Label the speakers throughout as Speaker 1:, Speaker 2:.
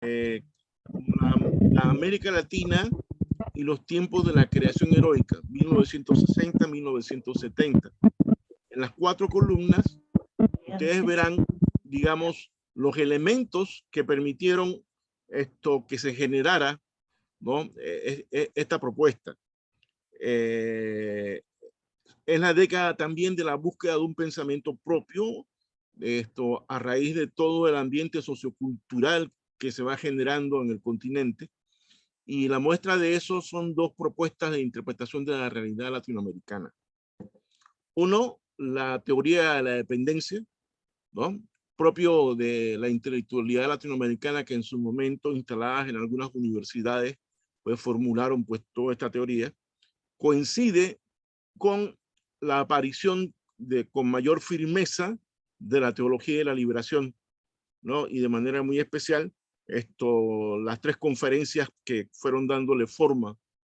Speaker 1: la América Latina y los tiempos de la creación heroica, 1960-1970. En las 4 columnas, ustedes verán, digamos, los elementos que permitieron que se generara, ¿no? Esta propuesta. Es la década también de la búsqueda de un pensamiento propio, a raíz de todo el ambiente sociocultural que se va generando en el continente. Y la muestra de eso son 2 propuestas de interpretación de la realidad latinoamericana. Uno, la teoría de la dependencia, ¿no? Propio de la intelectualidad latinoamericana, que en su momento, instaladas en algunas universidades, pues formularon pues toda esta teoría. Coincide con la aparición con mayor firmeza de la teología de la liberación, ¿no? Y de manera muy especial, las 3 conferencias que fueron dándole forma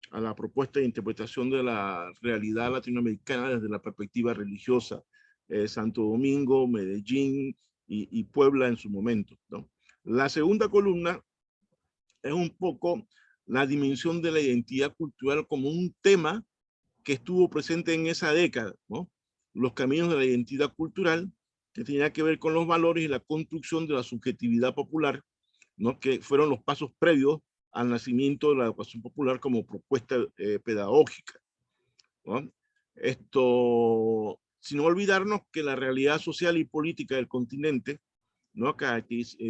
Speaker 1: a la propuesta de interpretación de la realidad latinoamericana desde la perspectiva religiosa, Santo Domingo, Medellín y Puebla en su momento, ¿no? La segunda columna es un poco la dimensión de la identidad cultural como un tema que estuvo presente en esa década, ¿no? Los caminos de la identidad cultural, que tenía que ver con los valores y la construcción de la subjetividad popular, ¿no? Que fueron los pasos previos al nacimiento de la educación popular como propuesta pedagógica, ¿no? Sin olvidarnos que la realidad social y política del continente, ¿no?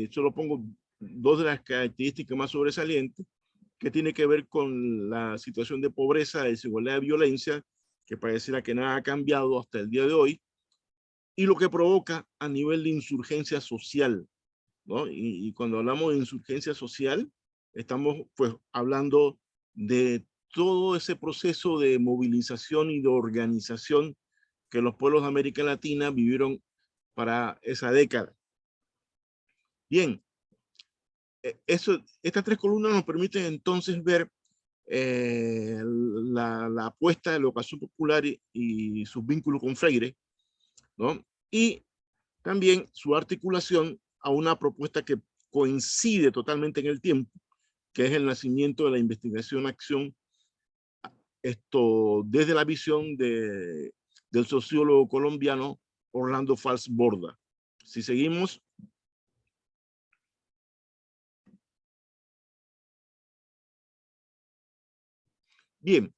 Speaker 1: Solo pongo 2 de las características más sobresalientes, que tiene que ver con la situación de pobreza, desigualdad y violencia, que pareciera que nada ha cambiado hasta el día de hoy, y lo que provoca a nivel de insurgencia social, ¿no? Y cuando hablamos de insurgencia social, estamos pues hablando de todo ese proceso de movilización y de organización que los pueblos de América Latina vivieron para esa década. Bien, estas 3 columnas nos permiten entonces ver la apuesta de la educación popular y sus vínculos con Freire, ¿no? Y también su articulación a una propuesta que coincide totalmente en el tiempo, que es el nacimiento de la investigación-acción, desde la visión del sociólogo colombiano Orlando Fals Borda. Si seguimos. Bien,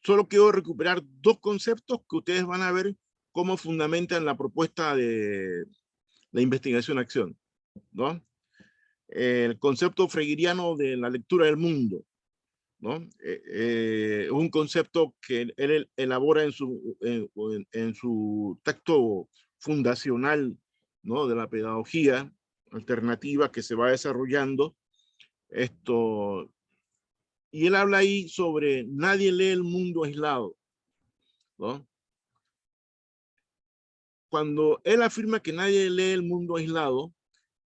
Speaker 1: solo quiero recuperar 2 conceptos que ustedes van a ver cómo fundamentan la propuesta de la investigación-acción, ¿no? El concepto freiriano de la lectura del mundo, ¿no? Un concepto que él elabora en su texto fundacional, ¿no? De la pedagogía alternativa que se va desarrollando. Y él habla ahí sobre nadie lee el mundo aislado, ¿no? Cuando él afirma que nadie lee el mundo aislado,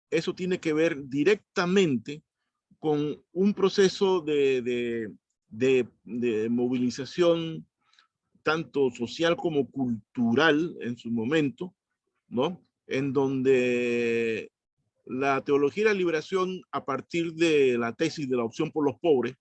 Speaker 1: eso tiene que ver directamente con un proceso de movilización tanto social como cultural en su momento, ¿no? En donde la teología de la liberación, a partir de la tesis de la opción por los pobres,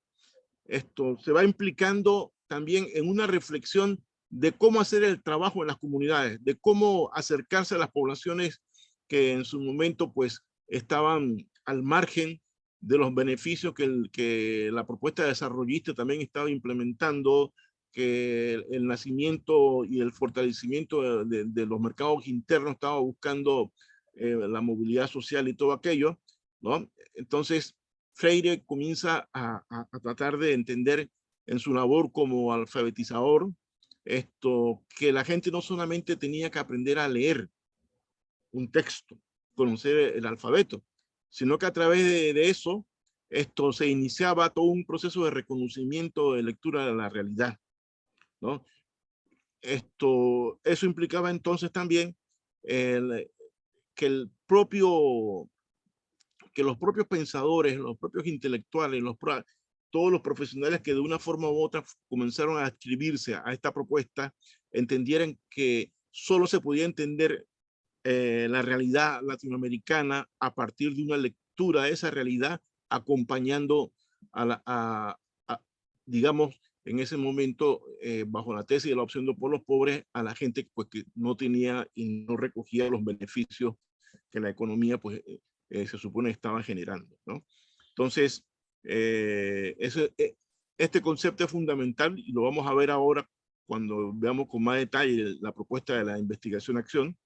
Speaker 1: se va implicando también en una reflexión de cómo hacer el trabajo en las comunidades, de cómo acercarse a las poblaciones que en su momento pues estaban al margen de los beneficios que la propuesta desarrollista también estaba implementando, que el nacimiento y el fortalecimiento de los mercados internos estaba buscando la movilidad social y todo aquello, ¿no? Entonces, Freire comienza a tratar de entender en su labor como alfabetizador que la gente no solamente tenía que aprender a leer un texto, conocer el alfabeto, sino que a través de eso se iniciaba todo un proceso de reconocimiento de lectura de la realidad, ¿no? Eso implicaba entonces también que los propios pensadores, los propios intelectuales, todos los profesionales que de una forma u otra comenzaron a adscribirse a esta propuesta, entendieran que solo se podía entender la realidad latinoamericana a partir de una lectura de esa realidad, acompañando a digamos, en ese momento, bajo la tesis de la opción de pueblos pobres, a la gente pues, que no tenía y no recogía los beneficios que la economía pues, se supone estaba generando, ¿no? Entonces, este concepto es fundamental y lo vamos a ver ahora cuando veamos con más detalle la propuesta de la investigación-acción.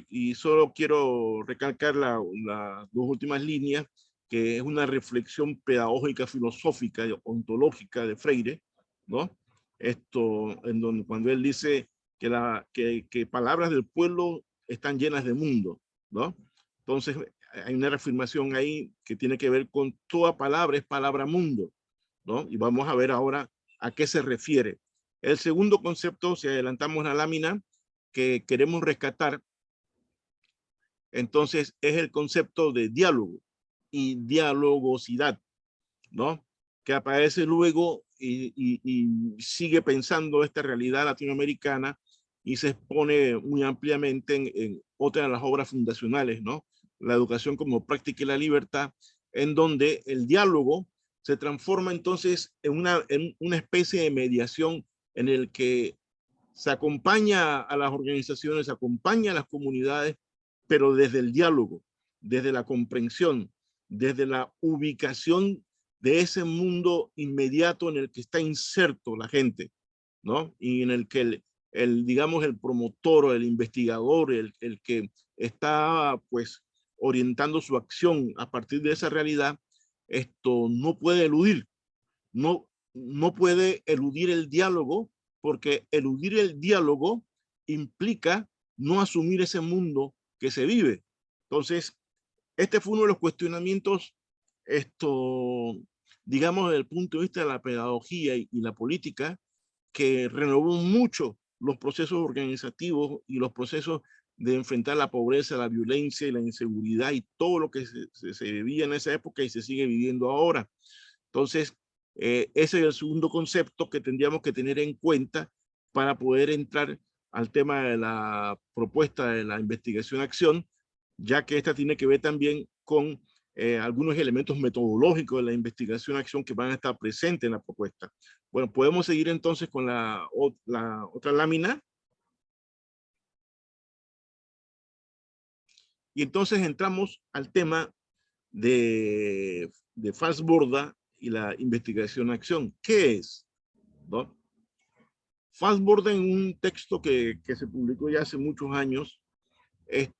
Speaker 1: Y solo quiero recalcar las dos últimas líneas, que es una reflexión pedagógica, filosófica, ontológica de Freire, ¿no? En donde cuando él dice que palabras del pueblo están llenas de mundo, ¿no? Entonces, hay una reafirmación ahí que tiene que ver con toda palabra es palabra mundo, ¿no? Y vamos a ver ahora a qué se refiere. El segundo concepto, si adelantamos la lámina, que queremos rescatar, entonces es el concepto de diálogo y dialogosidad, ¿no? Que aparece luego y sigue pensando esta realidad latinoamericana y se expone muy ampliamente en otra de las obras fundacionales, ¿no? La educación como práctica y la libertad, en donde el diálogo se transforma entonces en una especie de mediación en el que se acompaña a las organizaciones, se acompaña a las comunidades, pero desde el diálogo, desde la comprensión, desde la ubicación de ese mundo inmediato en el que está inserto la gente, ¿no? Y en el que digamos, el promotor o el investigador, el que está, pues, orientando su acción a partir de esa realidad, esto no puede eludir, no puede eludir el diálogo, porque eludir el diálogo implica no asumir ese mundo que se vive. Entonces, este fue uno de los cuestionamientos, digamos, desde el punto de vista de la pedagogía y la política, que renovó mucho los procesos organizativos y los procesos de enfrentar la pobreza, la violencia y la inseguridad y todo lo que se vivía en esa época y se sigue viviendo ahora. Entonces, ese es el segundo concepto que tendríamos que tener en cuenta para poder entrar al tema de la propuesta de la investigación-acción, ya que esta tiene que ver también con algunos elementos metodológicos de la investigación-acción que van a estar presentes en la propuesta. Bueno, podemos seguir entonces con la otra lámina. Y entonces entramos al tema de Fassborda y la investigación-acción. ¿Qué es? ¿No? Fassborda, en un texto que se publicó ya hace muchos años,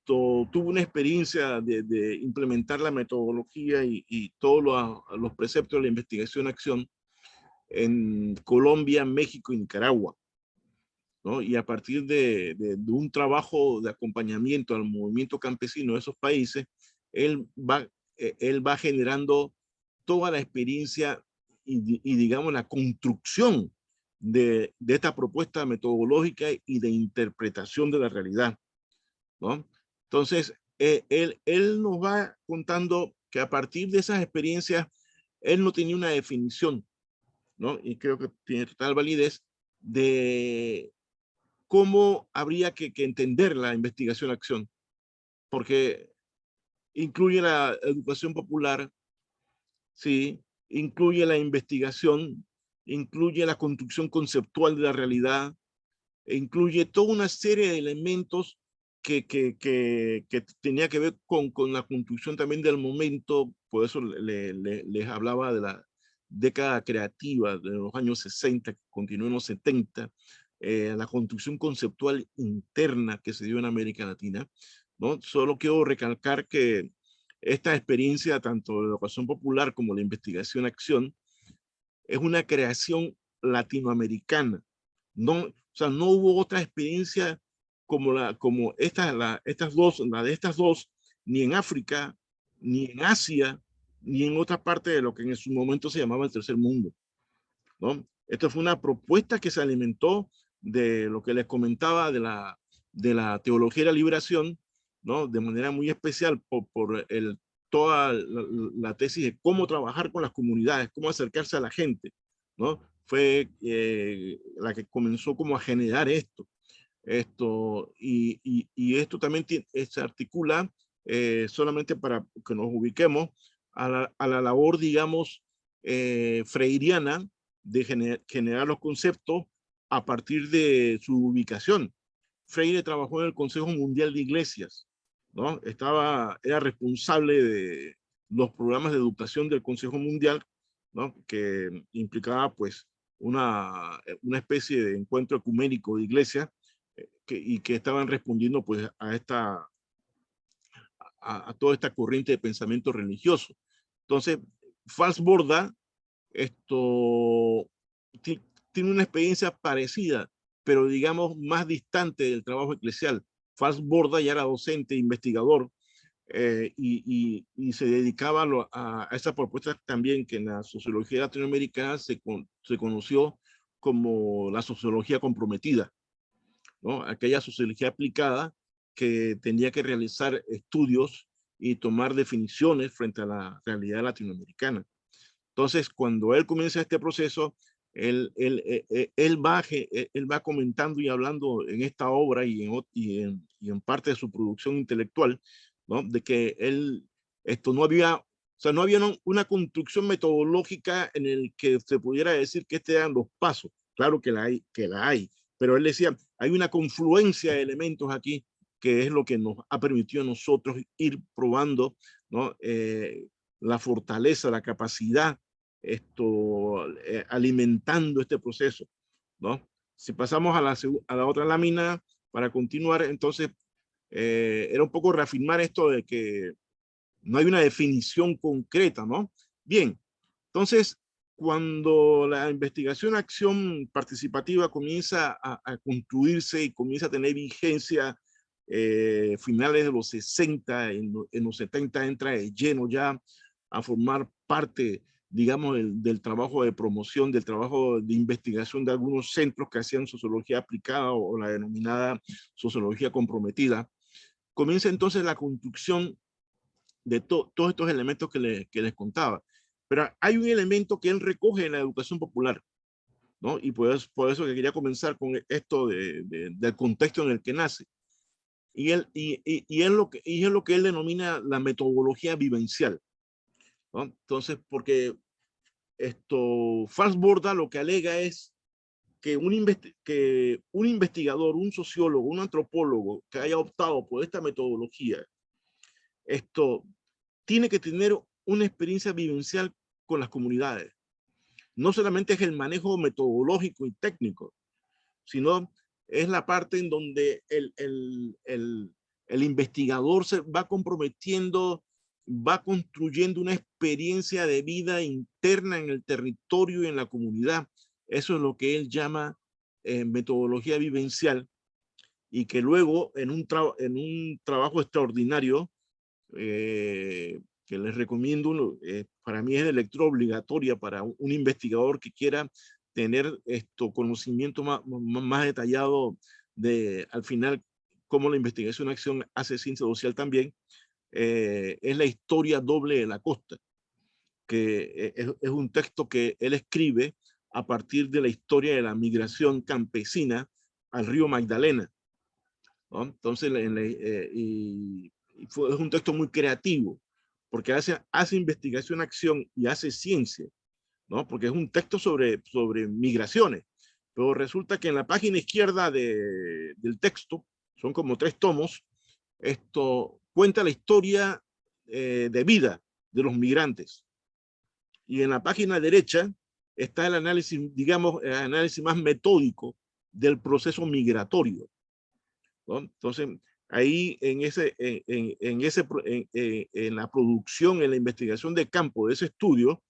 Speaker 1: tuvo una experiencia de implementar la metodología y todos los preceptos de la investigación-acción en Colombia, México y Nicaragua, ¿no? Y a partir de un trabajo de acompañamiento al movimiento campesino de esos países, él va generando toda la experiencia y digamos, la construcción de esta propuesta metodológica y de interpretación de la realidad, ¿no? Entonces, él nos va contando que a partir de esas experiencias, él no tenía una definición, ¿no? Y creo que tiene total validez de cómo habría que entender la investigación-acción, porque incluye la educación popular, ¿sí? Incluye la investigación, incluye la construcción conceptual de la realidad, e incluye toda una serie de elementos que tenía que ver con la construcción también del momento. Por eso les hablaba de la década creativa de los años 60, que continuó en los 70, la construcción conceptual interna que se dio en América Latina, ¿no? Solo quiero recalcar que esta experiencia, tanto de la educación popular como la investigación-acción, es una creación latinoamericana. No, o sea, no hubo otra experiencia como estas dos, ni en África, ni en Asia, ni en otra parte de lo que en su momento se llamaba el tercer mundo, ¿no? Esto fue una propuesta que se alimentó de lo que les comentaba de la teología de la liberación, ¿no? De manera muy especial por toda la tesis de cómo trabajar con las comunidades, cómo acercarse a la gente, ¿no? Fue la que comenzó como a generar esto y esto también se articula solamente para que nos ubiquemos, a la labor, digamos, freiriana de generar los conceptos a partir de su ubicación. Freire trabajó en el Consejo Mundial de Iglesias, ¿no? Era responsable de los programas de educación del Consejo Mundial, ¿no? Que implicaba pues una especie de encuentro ecuménico de iglesias y que estaban respondiendo pues a toda esta corriente de pensamiento religioso. Entonces, Falsborda tiene una experiencia parecida, pero digamos más distante del trabajo eclesial. Falsborda ya era docente, investigador, y se dedicaba a esa propuesta también que en la sociología latinoamericana se conoció como la sociología comprometida, ¿no? Aquella sociología aplicada que tenía que realizar estudios y tomar definiciones frente a la realidad latinoamericana. Entonces, cuando él comienza este proceso, él va comentando y hablando en esta obra y en parte de su producción intelectual, ¿no? De que no había, o sea, no había una construcción metodológica en el que se pudiera decir que estos eran los pasos. Claro que la hay, pero él decía, hay una confluencia de elementos aquí que es lo que nos ha permitido a nosotros ir probando, ¿no? La fortaleza, la capacidad, alimentando este proceso, ¿no? Si pasamos a la otra lámina para continuar, entonces era un poco reafirmar esto de que no hay una definición concreta, ¿no? Bien, entonces cuando la investigación-acción participativa comienza a construirse y comienza a tener vigencia, finales de los 60, en los 70 entra de lleno ya a formar parte, digamos, del trabajo de promoción, del trabajo de investigación de algunos centros que hacían sociología aplicada o la denominada sociología comprometida. Comienza entonces la construcción de todos estos elementos que les contaba. Pero hay un elemento que él recoge en la educación popular, ¿no? Y por eso que quería comenzar con esto del contexto en el que nace. Y es lo que él denomina la metodología vivencial, ¿no? Entonces, porque Falsborda lo que alega es que un investigador, un sociólogo, un antropólogo que haya optado por esta metodología, tiene que tener una experiencia vivencial con las comunidades. No solamente es el manejo metodológico y técnico, sino es la parte en donde el investigador se va comprometiendo, va construyendo una experiencia de vida interna en el territorio y en la comunidad. Eso es lo que él llama metodología vivencial, y que luego en un trabajo extraordinario que les recomiendo, para mí es de lectura obligatoria para un investigador que quiera tener conocimiento más detallado de, al final, cómo la investigación-acción hace ciencia social también, es La historia doble de la costa, que es un texto que él escribe a partir de la historia de la migración campesina al río Magdalena, ¿no? Entonces, es un texto muy creativo, porque hace investigación-acción y hace ciencia, ¿no? Porque es un texto sobre migraciones, pero resulta que en la página izquierda del texto, son como 3 tomos, cuenta la historia de vida de los migrantes. Y en la página derecha está el análisis, digamos, el análisis más metódico del proceso migratorio, ¿no? Entonces, ahí en la producción, en la investigación de campo de ese estudio,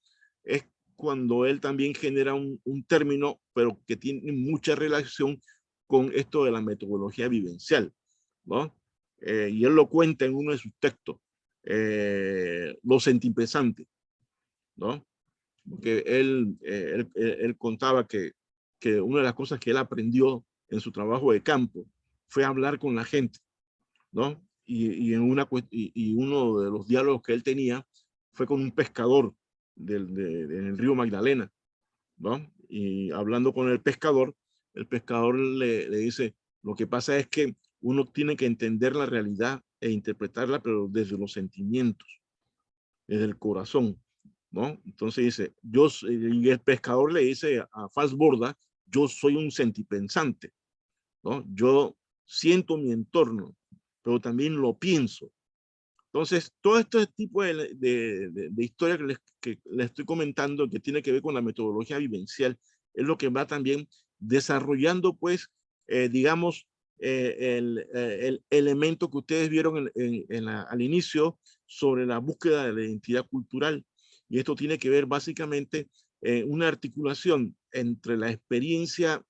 Speaker 1: es cuando él también genera un término, pero que tiene mucha relación con esto de la metodología vivencial, ¿no? Y él lo cuenta en uno de sus textos, Lo sentipensante, ¿no? Porque él contaba que una de las cosas que él aprendió en su trabajo de campo fue hablar con la gente, ¿no? Y uno de los diálogos que él tenía fue con un pescador en el río Magdalena, ¿no? Y hablando con el pescador le dice, lo que pasa es que uno tiene que entender la realidad e interpretarla, pero desde los sentimientos, desde el corazón, ¿no? Entonces dice, y el pescador le dice a Falsborda, yo soy un sentipensante, ¿no? Yo siento mi entorno, pero también lo pienso. Entonces, todo este tipo de historia que les estoy comentando, que tiene que ver con la metodología vivencial, es lo que va también desarrollando, pues, digamos, el elemento que ustedes vieron al inicio sobre la búsqueda de la identidad cultural. Y esto tiene que ver básicamente una articulación entre la experiencia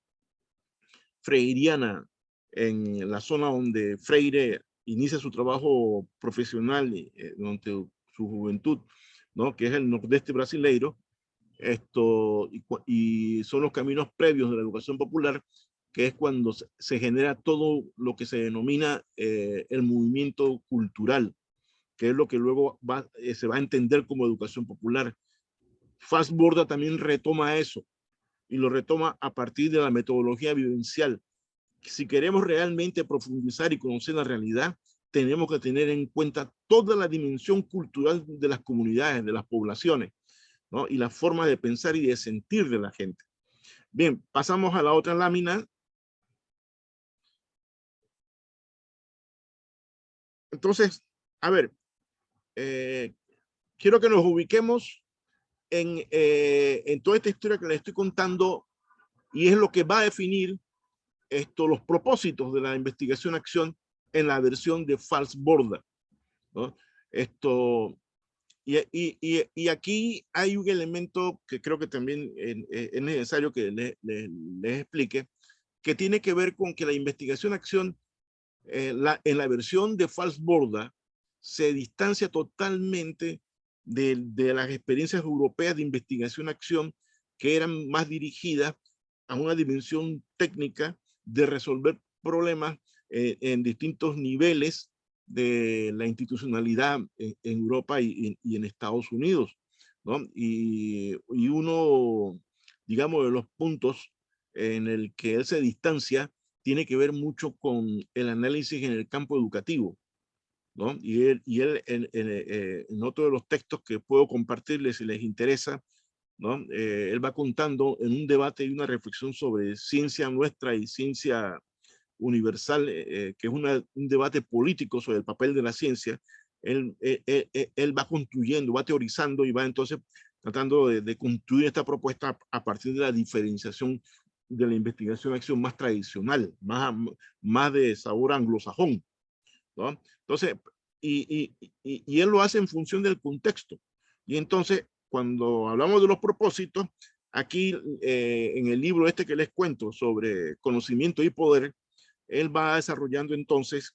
Speaker 1: freiriana en la zona donde Freire inicia su trabajo profesional durante su juventud, ¿no? Que es el nordeste brasileiro, y son los caminos previos de la educación popular, que es cuando se genera todo lo que se denomina el movimiento cultural, que es lo que luego se va a entender como educación popular. Fassborda también retoma eso, y lo retoma a partir de la metodología vivencial. Si queremos realmente profundizar y conocer la realidad, tenemos que tener en cuenta toda la dimensión cultural de las comunidades, de las poblaciones, ¿no? Y la forma de pensar y de sentir de la gente. Bien, pasamos a la otra lámina. Entonces, a ver, quiero que nos ubiquemos en toda esta historia que les estoy contando, y es lo que va a definir los propósitos de la investigación-acción en la versión de Falsborda, ¿no? Y aquí hay un elemento que creo que también es necesario que les explique, que tiene que ver con que la investigación-acción en la versión de Falsborda se distancia totalmente de las experiencias europeas de investigación-acción, que eran más dirigidas a una dimensión técnica de resolver problemas en distintos niveles de la institucionalidad en Europa y en Estados Unidos, ¿no? Y uno, digamos, de los puntos en el que él se distancia tiene que ver mucho con el análisis en el campo educativo, ¿no? Y él en otro de los textos que puedo compartirles si les interesa, ¿no? Él va contando en un debate y una reflexión sobre ciencia nuestra y ciencia universal, que es un debate político sobre el papel de la ciencia. Él va construyendo, va teorizando y va entonces tratando de construir esta propuesta a partir de la diferenciación de la investigación-acción más tradicional, más de sabor anglosajón, ¿no? Entonces, y él lo hace en función del contexto. Y entonces, cuando hablamos de los propósitos, aquí en el libro este que les cuento sobre conocimiento y poder, él va desarrollando entonces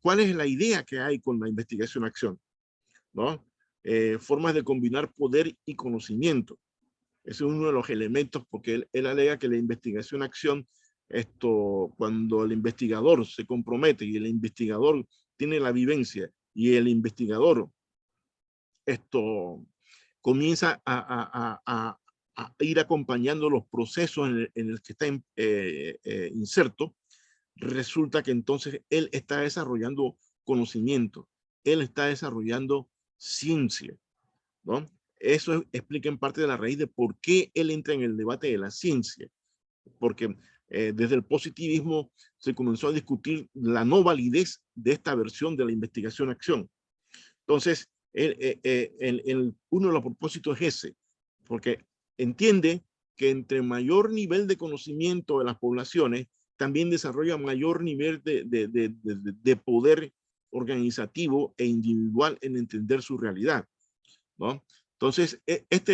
Speaker 1: cuál es la idea que hay con la investigación-acción, ¿no? Formas de combinar poder y conocimiento. Ese es uno de los elementos, porque él alega que la investigación-acción, cuando el investigador se compromete y el investigador tiene la vivencia y el investigador comienza a ir acompañando los procesos en el que está inserto, resulta que entonces él está desarrollando conocimiento, él está desarrollando ciencia, ¿no? Eso explica en parte de la raíz de por qué él entra en el debate de la ciencia, porque desde el positivismo se comenzó a discutir la no validez de esta versión de la investigación-acción. Entonces, uno de los propósitos es ese, porque entiende que entre mayor nivel de conocimiento de las poblaciones, también desarrolla mayor nivel de poder organizativo e individual en entender su realidad, ¿no? Entonces, este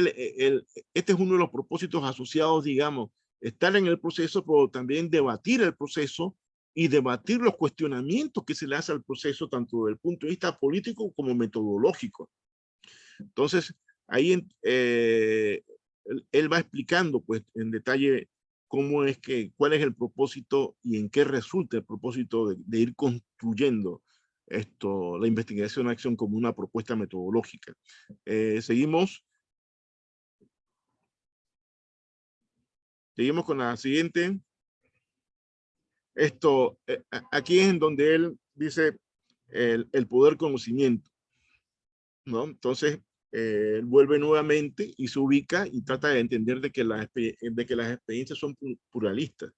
Speaker 1: es uno de los propósitos asociados, digamos, estar en el proceso, pero también debatir el proceso y debatir los cuestionamientos que se le hace al proceso, tanto desde el punto de vista político como metodológico. Entonces, ahí él va explicando, pues, en detalle cuál es el propósito y en qué resulta el propósito de ir construyendo la investigación-acción como una propuesta metodológica. Seguimos con la siguiente. Aquí es en donde él dice el poder conocimiento, ¿no? Entonces, vuelve nuevamente y se ubica y trata de entender de que las experiencias son pluralistas,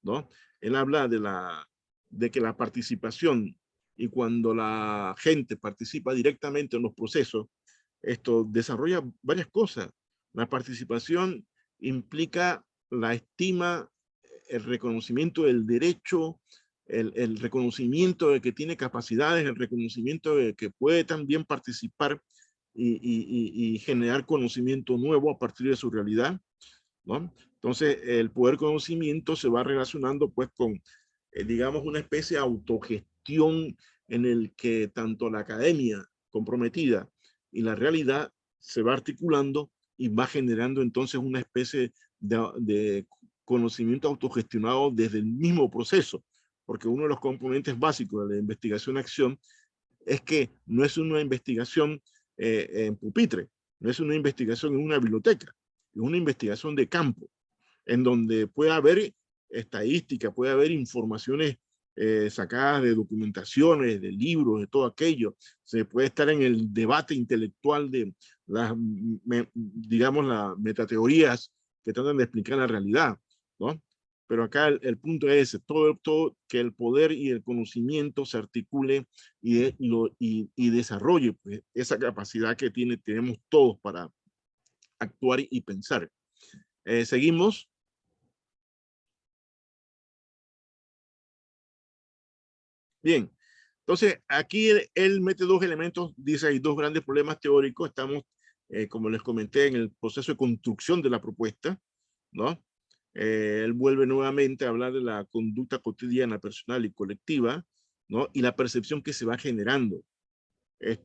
Speaker 1: ¿no? Él habla de que la participación, y cuando la gente participa directamente en los procesos, esto desarrolla varias cosas. La participación implica la estima, el reconocimiento del derecho, el reconocimiento de que tiene capacidades, el reconocimiento de que puede también participar y generar conocimiento nuevo a partir de su realidad, ¿no? Entonces, el poder conocimiento se va relacionando pues con, digamos, una especie de autogestión en el que tanto la academia comprometida y la realidad se va articulando y va generando entonces una especie de conocimiento autogestionado desde el mismo proceso, porque uno de los componentes básicos de la investigación-acción es que no es una investigación en pupitre, no es una investigación en una biblioteca, es una investigación de campo, en donde puede haber estadística, puede haber informaciones sacadas de documentaciones, de libros, de todo aquello. Se puede estar en el debate intelectual de las, digamos, las metateorías que tratan de explicar la realidad, ¿no? Pero acá el punto es todo que el poder y el conocimiento se articule y desarrolle pues, esa capacidad que tenemos todos para actuar y pensar. Seguimos. Bien, entonces aquí él mete dos elementos, dice hay dos grandes problemas teóricos, estamos, como les comenté, en el proceso de construcción de la propuesta, ¿no? Él vuelve nuevamente a hablar de la conducta cotidiana, personal y colectiva, ¿no? Y la percepción que se va generando en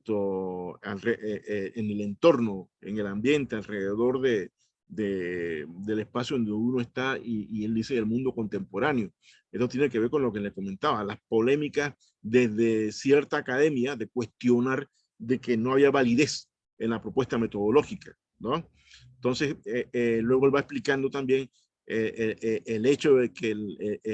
Speaker 1: el entorno, en el ambiente, alrededor del espacio donde uno está, y él dice el mundo contemporáneo. Esto tiene que ver con lo que le comentaba, las polémicas desde cierta academia de cuestionar de que no había validez en la propuesta metodológica, ¿no? Entonces, luego él va explicando también el hecho de que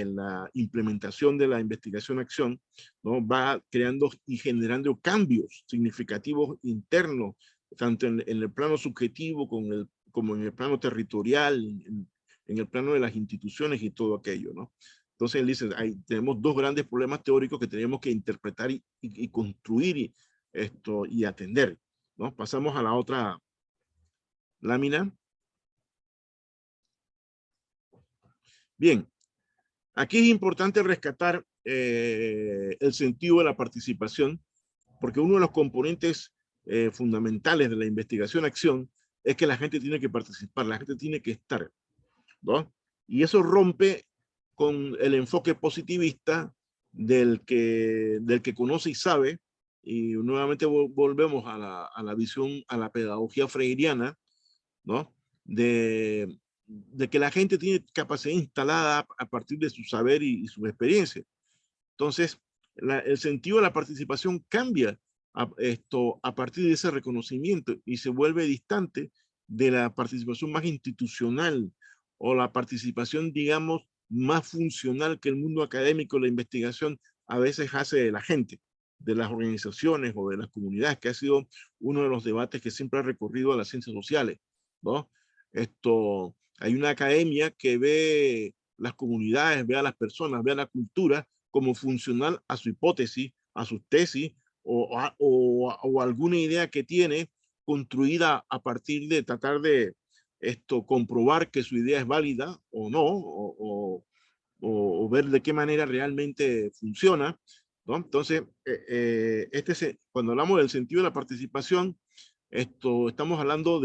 Speaker 1: la implementación de la investigación-acción, ¿no? Va creando y generando cambios significativos internos, tanto en el plano subjetivo como en el plano territorial, en el plano de las instituciones y todo aquello, ¿no? Entonces él dice, tenemos dos grandes problemas teóricos que tenemos que interpretar y construir y atender, ¿no? Pasamos a la otra lámina. Bien, aquí es importante rescatar el sentido de la participación, porque uno de los componentes fundamentales de la investigación-acción es que la gente tiene que participar, la gente tiene que estar, ¿no? Y eso rompe con el enfoque positivista del que conoce y sabe, y nuevamente volvemos a la visión, a la pedagogía freiriana, ¿no? De que la gente tiene capacidad instalada a partir de su saber y su experiencia. Entonces, el sentido de la participación cambia a partir de ese reconocimiento y se vuelve distante de la participación más institucional o la participación, digamos, más funcional que el mundo académico, la investigación a veces hace de la gente, de las organizaciones o de las comunidades, que ha sido uno de los debates que siempre ha recorrido a las ciencias sociales, ¿no? Hay una academia que ve las comunidades, ve a las personas, ve a la cultura como funcional a su hipótesis, a sus tesis o alguna idea que tiene construida a partir de tratar de comprobar que su idea es válida o no, o ver de qué manera realmente funciona, ¿no? Entonces, cuando hablamos del sentido de la participación, estamos hablando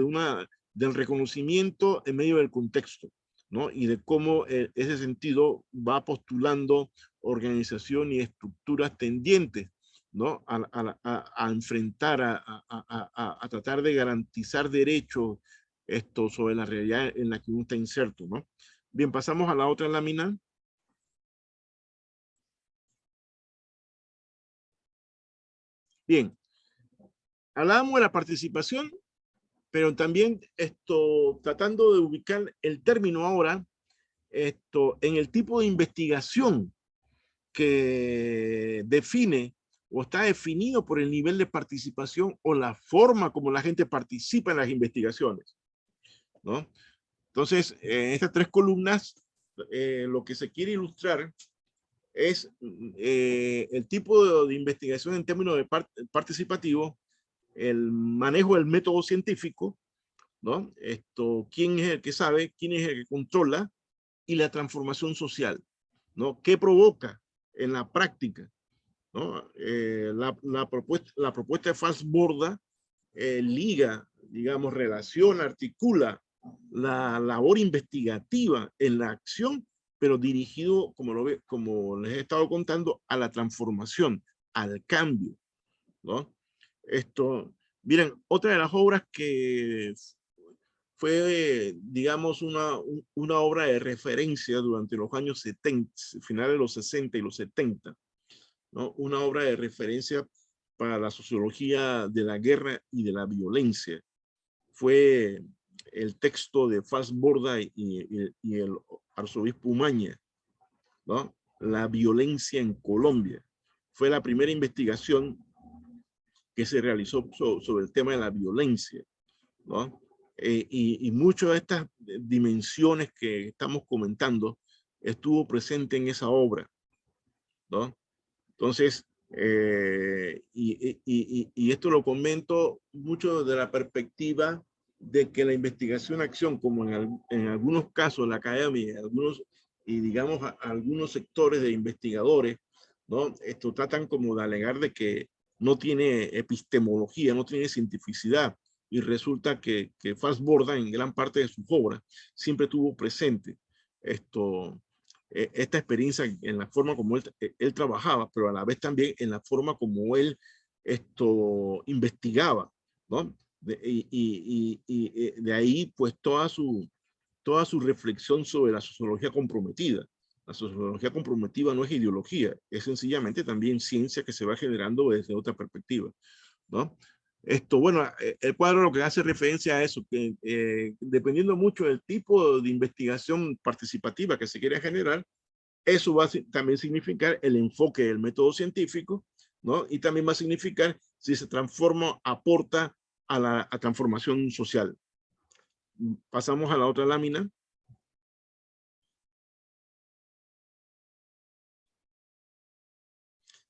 Speaker 1: del reconocimiento en medio del contexto, ¿no? Y de cómo ese sentido va postulando organización y estructuras tendientes, ¿no? A enfrentar, a tratar de garantizar derechos sobre la realidad en la que uno está inserto, ¿no? Bien, pasamos a la otra lámina. Bien, hablábamos de la participación, pero también tratando de ubicar el término ahora en el tipo de investigación que define o está definido por el nivel de participación o la forma como la gente participa en las investigaciones, ¿no? Entonces, en estas tres columnas, lo que se quiere ilustrar es el tipo de investigación en términos de participativo, el manejo del método científico, ¿no? Quién es el que sabe, quién es el que controla, y la transformación social, ¿no? ¿Qué provoca en la práctica, ¿no? La propuesta de Fassborda liga, digamos, relaciona, articula la labor investigativa en la acción, pero dirigido, como les he estado contando, a la transformación, al cambio, ¿no? Miren, otra de las obras que fue, digamos, una obra de referencia durante los años 70, finales de los 60 y los 70, ¿no? Una obra de referencia para la sociología de la guerra y de la violencia. Fue el texto de Fassborda y el arzobispo Umaña, ¿no? La violencia en Colombia. Fue la primera investigación que se realizó sobre el tema de la violencia, ¿no? Y muchas de estas dimensiones que estamos comentando estuvo presente en esa obra, ¿no? Entonces, y esto lo comento mucho de la perspectiva de que la investigación-acción, como en algunos casos la academia, y digamos algunos sectores de investigadores, ¿no? Tratan como de alegar de que no tiene epistemología, no tiene cientificidad, y resulta que Fassborda en gran parte de sus obras siempre tuvo presente esta experiencia en la forma como él trabajaba, pero a la vez también en la forma como él investigaba, ¿no? De ahí pues toda su reflexión sobre la sociología comprometida. La sociología comprometida no es ideología, es sencillamente también ciencia que se va generando desde otra perspectiva, ¿no? Bueno, el cuadro lo que hace referencia a eso, que dependiendo mucho del tipo de investigación participativa que se quiere generar, eso va a también significar el enfoque del método científico, ¿no? Y también va a significar si se transforma, aporta a la transformación social. Pasamos a la otra lámina.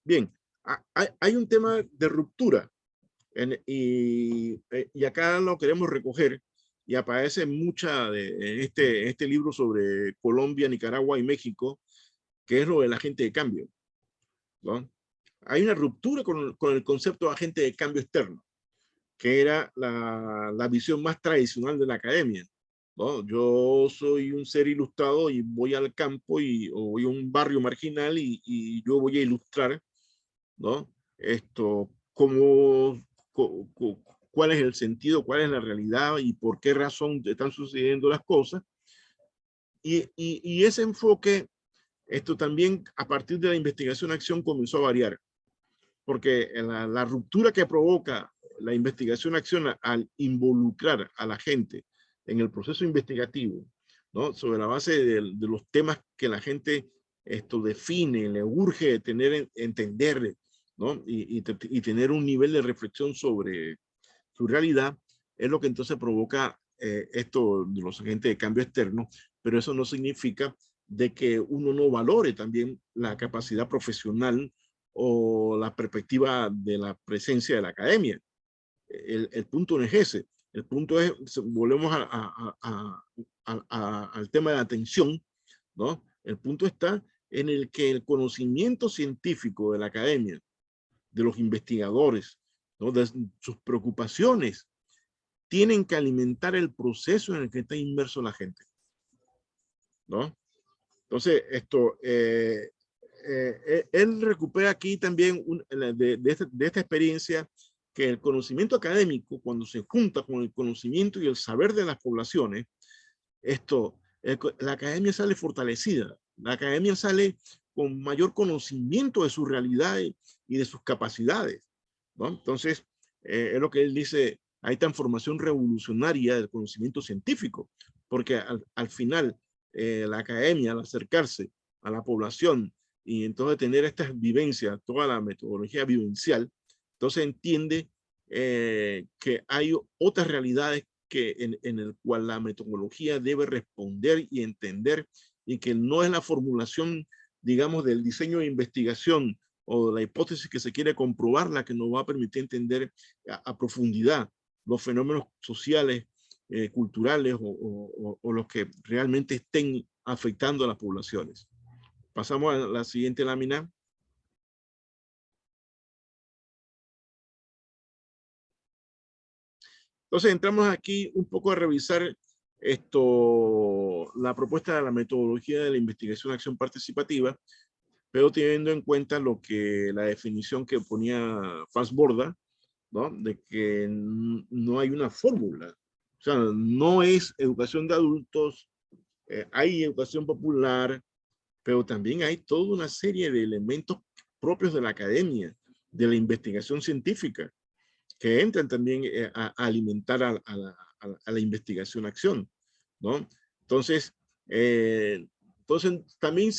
Speaker 1: Bien, hay un tema de ruptura y acá lo queremos recoger y aparece mucha en este libro sobre Colombia, Nicaragua y México, que es lo del agente de cambio, ¿no? Hay una ruptura con el concepto de agente de cambio externo, que era la visión más tradicional de la academia, ¿no? Yo soy un ser ilustrado y voy al campo o voy a un barrio marginal y yo voy a ilustrar, ¿no? Cómo, cuál es el sentido, cuál es la realidad y por qué razón están sucediendo las cosas. Y ese enfoque, también a partir de la investigación-acción comenzó a variar, porque la ruptura que provoca la investigación-acción al involucrar a la gente en el proceso investigativo, ¿no? Sobre la base de los temas que la gente define, le urge entender, ¿no? Y tener un nivel de reflexión sobre su realidad, es lo que entonces provoca esto de los agentes de cambio externo, pero eso no significa de que uno no valore también la capacidad profesional o la perspectiva de la presencia de la academia. El punto no es ese. El punto es, volvemos al tema de la atención, ¿no? El punto está en el que el conocimiento científico de la academia, de los investigadores, ¿no? De sus preocupaciones, tienen que alimentar el proceso en el que está inmerso la gente, ¿no? Entonces, él recupera aquí también de esta experiencia que el conocimiento académico, cuando se junta con el conocimiento y el saber de las poblaciones, la academia sale fortalecida, la academia sale con mayor conocimiento de su realidad y de sus capacidades, ¿no? Entonces, es lo que él dice, hay transformación revolucionaria del conocimiento científico, porque al final la academia, al acercarse a la población y entonces tener estas vivencias, toda la metodología vivencial, entonces entiende que hay otras realidades en el cual la metodología debe responder y entender, y que no es la formulación, digamos, del diseño de investigación o de la hipótesis que se quiere comprobar la que nos va a permitir entender a profundidad los fenómenos sociales, culturales o los que realmente estén afectando a las poblaciones. Pasamos a la siguiente lámina. Entonces entramos aquí un poco a revisar la propuesta de la metodología de la investigación acción participativa, pero teniendo en cuenta la definición que ponía Fassborda, ¿no? De que no hay una fórmula. O sea, no es educación de adultos, hay educación popular, pero también hay toda una serie de elementos propios de la academia, de la investigación científica, que entran también a alimentar a la investigación-acción, ¿no? Entonces, también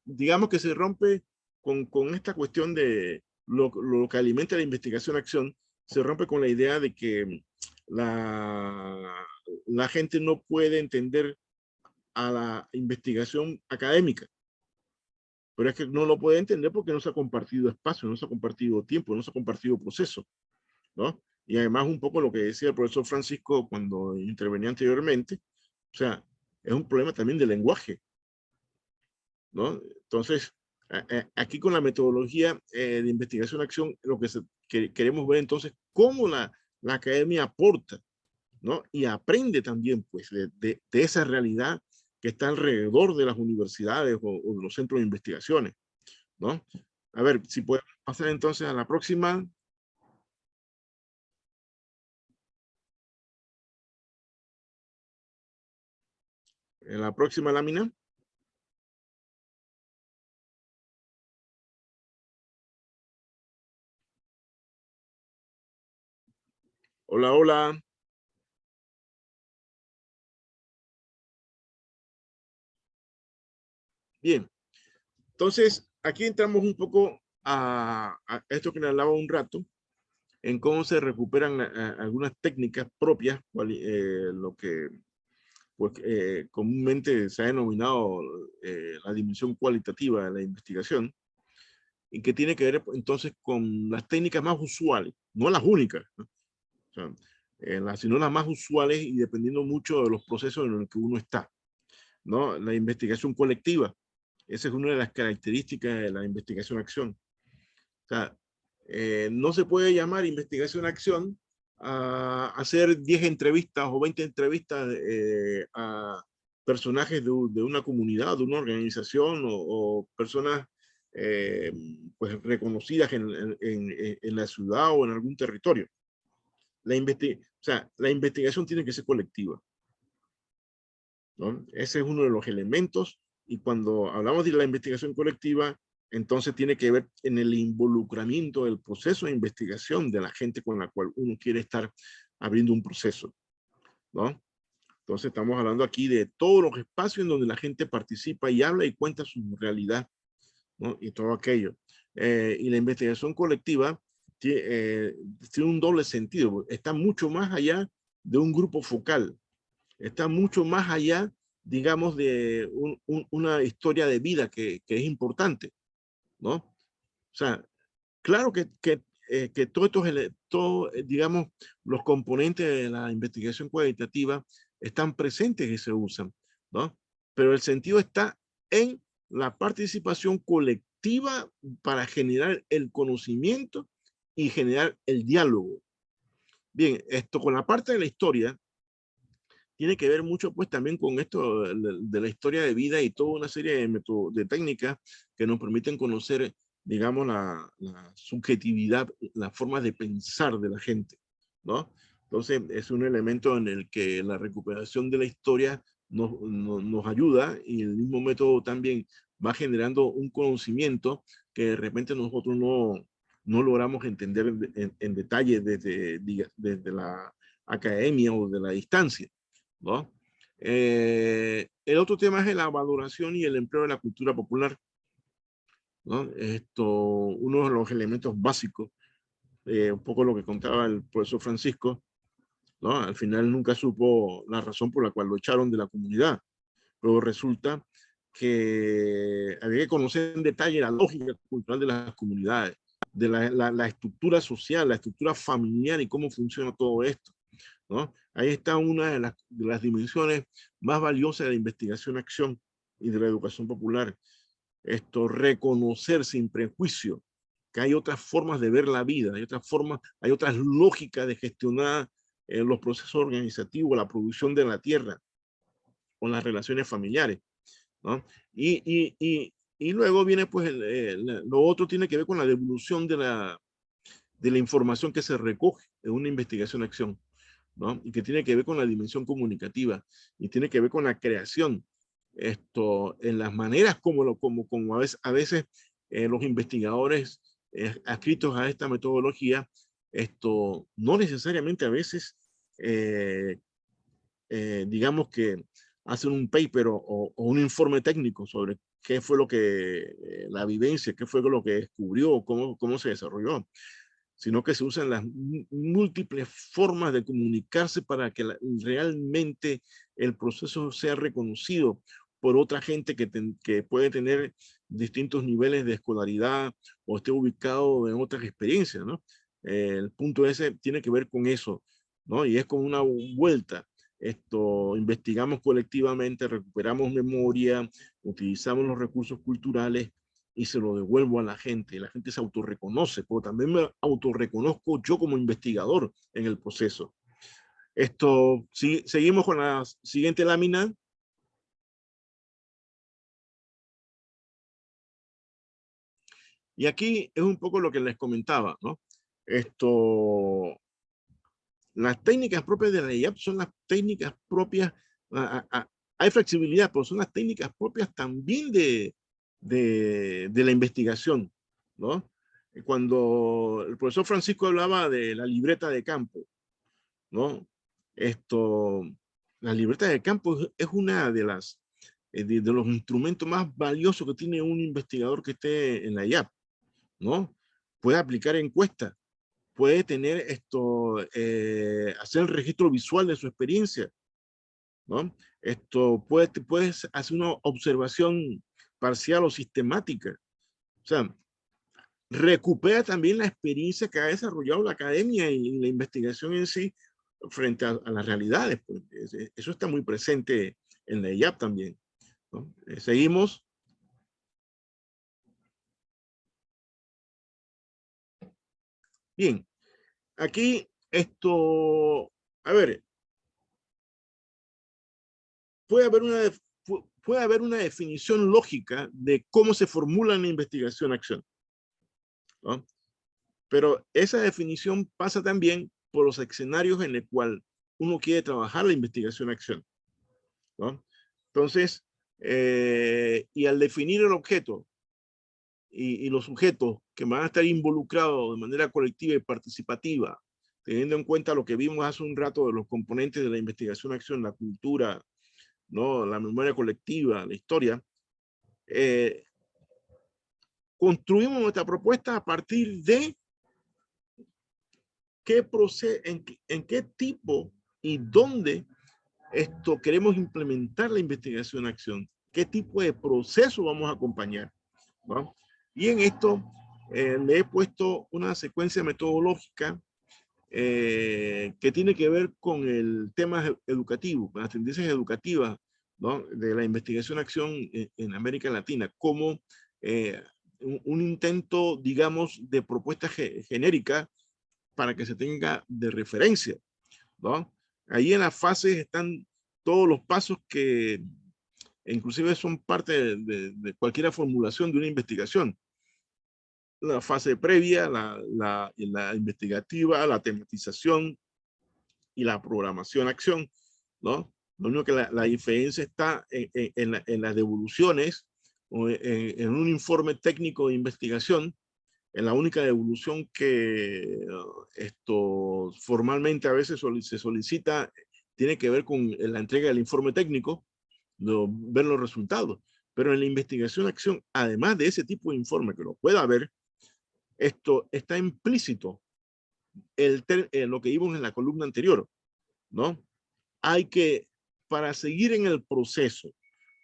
Speaker 1: digamos que se rompe con esta cuestión de lo que alimenta la investigación-acción, se rompe con la idea de que la gente no puede entender a la investigación académica, pero es que no lo puede entender porque no se ha compartido espacio, no se ha compartido tiempo, no se ha compartido proceso, ¿no? Y además un poco lo que decía el profesor Francisco cuando intervenía anteriormente, o sea, es un problema también de lenguaje, ¿no? Entonces, aquí con la metodología de investigación-acción, lo que queremos ver entonces, cómo la academia aporta, ¿no? Y aprende también, pues, de esa realidad que está alrededor de las universidades o de los centros de investigaciones, ¿no? A ver, si podemos pasar entonces a la próxima. En la próxima lámina. Hola, hola. Bien, entonces aquí entramos un poco a esto que le hablaba un rato, en cómo se recuperan algunas técnicas propias, lo que pues, comúnmente se ha denominado la dimensión cualitativa de la investigación, y que tiene que ver entonces con las técnicas más usuales, no las únicas, ¿no? O sea, sino las más usuales y dependiendo mucho de los procesos en los que uno está, ¿no? La investigación colectiva, esa es una de las características de la investigación-acción. O sea, no se puede llamar investigación-acción a hacer 10 entrevistas o 20 entrevistas a personajes de una comunidad, de una organización o personas pues reconocidas en la ciudad o en algún territorio. O sea, la investigación tiene que ser colectiva, ¿no? Ese es uno de los elementos, y cuando hablamos de la investigación colectiva, entonces tiene que ver en el involucramiento del proceso de investigación de la gente con la cual uno quiere estar abriendo un proceso, ¿no? Entonces estamos hablando aquí de todos los espacios en donde la gente participa y habla y cuenta su realidad, ¿no? Y todo aquello. Y la investigación colectiva tiene un doble sentido, está mucho más allá de un grupo focal, está mucho más allá, digamos, de una historia de vida que es importante, ¿no? O sea, claro que digamos, los componentes de la investigación cualitativa están presentes y se usan, ¿no? Pero el sentido está en la participación colectiva para generar el conocimiento y generar el diálogo. Bien, esto con la parte de la historia tiene que ver mucho pues también con esto de la historia de vida y toda una serie de técnicas que nos permiten conocer, digamos, la subjetividad, las formas de pensar de la gente, ¿no? Entonces es un elemento en el que la recuperación de la historia nos ayuda, y el mismo método también va generando un conocimiento que de repente nosotros no logramos entender en detalle desde la academia o de la distancia, ¿no? El otro tema es la valoración y el empleo de la cultura popular, ¿no? Uno de los elementos básicos, un poco lo que contaba el profesor Francisco, ¿no? Al final nunca supo la razón por la cual lo echaron de la comunidad, pero resulta que había que conocer en detalle la lógica cultural de las comunidades, de la estructura social, la estructura familiar y cómo funciona todo esto, ¿no? Ahí está una de las dimensiones más valiosas de la investigación-acción y de la educación popular. Reconocer sin prejuicio que hay otras formas de ver la vida, hay otras formas, hay otras lógicas de gestionar los procesos organizativos, la producción de la tierra o las relaciones familiares, ¿no? Y luego viene, pues, lo otro tiene que ver con la devolución de la información que se recoge en una investigación-acción, ¿no? Y que tiene que ver con la dimensión comunicativa y tiene que ver con la creación, en las maneras como a veces los investigadores adscritos a esta metodología, no necesariamente a veces, digamos que hacen un paper o un informe técnico sobre qué fue lo que, la vivencia, qué fue lo que descubrió, cómo se desarrolló, sino que se usan las múltiples formas de comunicarse para que realmente el proceso sea reconocido por otra gente que puede tener distintos niveles de escolaridad o esté ubicado en otras experiencias, ¿no? El punto ese tiene que ver con eso, ¿no? Y es como una vuelta. Investigamos colectivamente, recuperamos memoria, utilizamos los recursos culturales y se lo devuelvo a la gente. Y la gente se autorreconoce, pero también me autorreconozco yo como investigador en el proceso. Sí, seguimos con la siguiente lámina. Y aquí es un poco lo que les comentaba, ¿no? Las técnicas propias de la IAP son las técnicas propias, hay flexibilidad, pero son las técnicas propias también de la investigación, ¿no? Cuando el profesor Francisco hablaba de la libreta de campo, ¿no? Esto, la libreta de campo es una de de los instrumentos más valiosos que tiene un investigador que esté en la IAP, ¿no? Puede aplicar encuestas, puede tener hacer el registro visual de su experiencia, ¿no? Puedes hacer una observación parcial o sistemática. O sea, recupera también la experiencia que ha desarrollado la academia y la investigación en sí frente a las realidades. Pues. Eso está muy presente en la IAP también, ¿no? Seguimos. Bien, aquí a ver, puede haber una, puede haber una definición lógica de cómo se formula la investigación-acción, ¿no? Pero esa definición pasa también por los escenarios en el cual uno quiere trabajar la investigación-acción, ¿no? Entonces, y al definir el objeto y los sujetos que van a estar involucrados de manera colectiva y participativa, teniendo en cuenta lo que vimos hace un rato de los componentes de la investigación-acción, la cultura, ¿no? La memoria colectiva, la historia, construimos nuestra propuesta a partir de en qué tipo y dónde queremos implementar la investigación-acción, qué tipo de proceso vamos a acompañar, ¿no? Y en esto le he puesto una secuencia metodológica que tiene que ver con el tema educativo, con las tendencias educativas, ¿no? De la investigación-acción en América Latina, como un intento, digamos, de propuesta genérica para que se tenga de referencia, ¿no? Ahí en las fases están todos los pasos que inclusive son parte de cualquier formulación de una investigación. La fase previa, la investigativa, la tematización y la programación-acción, ¿no? Lo único que la diferencia está en las devoluciones o en un informe técnico de investigación, en la única devolución que formalmente a veces se solicita tiene que ver con la entrega del informe técnico, ver los resultados. Pero en la investigación-acción, además de ese tipo de informe que lo pueda ver, esto está implícito lo que vimos en la columna anterior, ¿no? Hay que, para seguir en el proceso,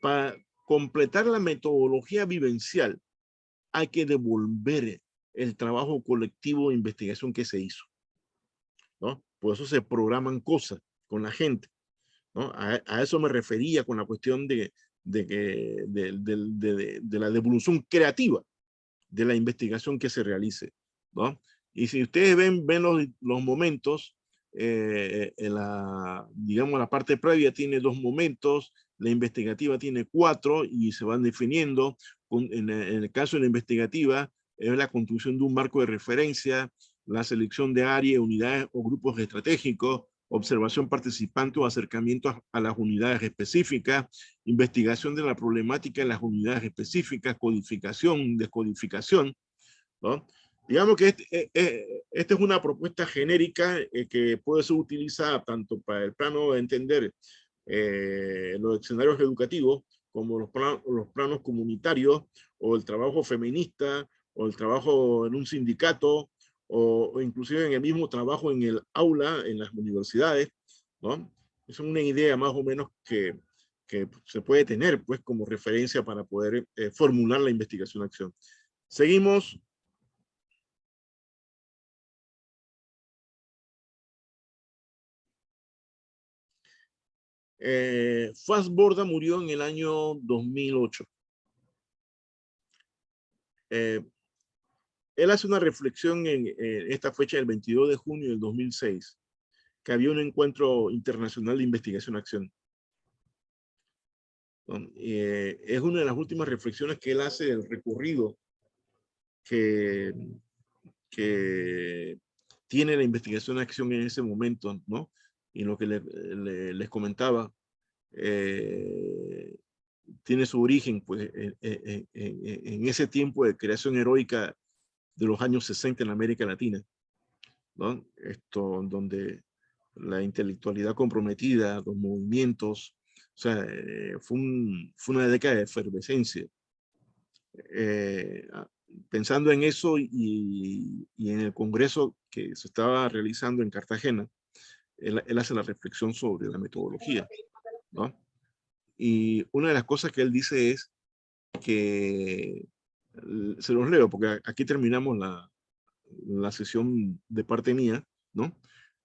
Speaker 1: para completar la metodología vivencial, hay que devolver el trabajo colectivo de investigación que se hizo, ¿no? Por eso se programan cosas con la gente, ¿no? A eso me refería con la cuestión de la devolución creativa de la investigación que se realice, ¿no? Y si ustedes ven los momentos, digamos, la parte previa tiene 2 momentos, la investigativa tiene 4 y se van definiendo. En el caso de la investigativa, es la construcción de un marco de referencia, la selección de áreas, unidades o grupos estratégicos, observación participante o acercamiento a las unidades específicas, investigación de la problemática en las unidades específicas, codificación, descodificación, ¿no? Digamos que esta es una propuesta genérica que puede ser utilizada tanto para el plano de entender los escenarios educativos como los planos comunitarios o el trabajo feminista o el trabajo en un sindicato o inclusive en el mismo trabajo en el aula, en las universidades, ¿no? Es una idea más o menos que se puede tener pues como referencia para poder formular la investigación-acción. Seguimos. Fassborda murió en el año 2008. Él hace una reflexión en esta fecha del 22 de junio del 2006, que había un encuentro internacional de investigación-acción. Es una de las últimas reflexiones que él hace del recorrido que tiene la investigación-acción en ese momento, ¿no? Y lo que les comentaba, tiene su origen pues, en ese tiempo de creación heroica de los años 60 en América Latina, ¿no? Donde la intelectualidad comprometida, los movimientos, o sea, fue una década de efervescencia. Pensando en eso y en el congreso que se estaba realizando en Cartagena, él hace la reflexión sobre la metodología, ¿no? Y una de las cosas que él dice es que, se los leo porque aquí terminamos la sesión de parte mía, ¿no?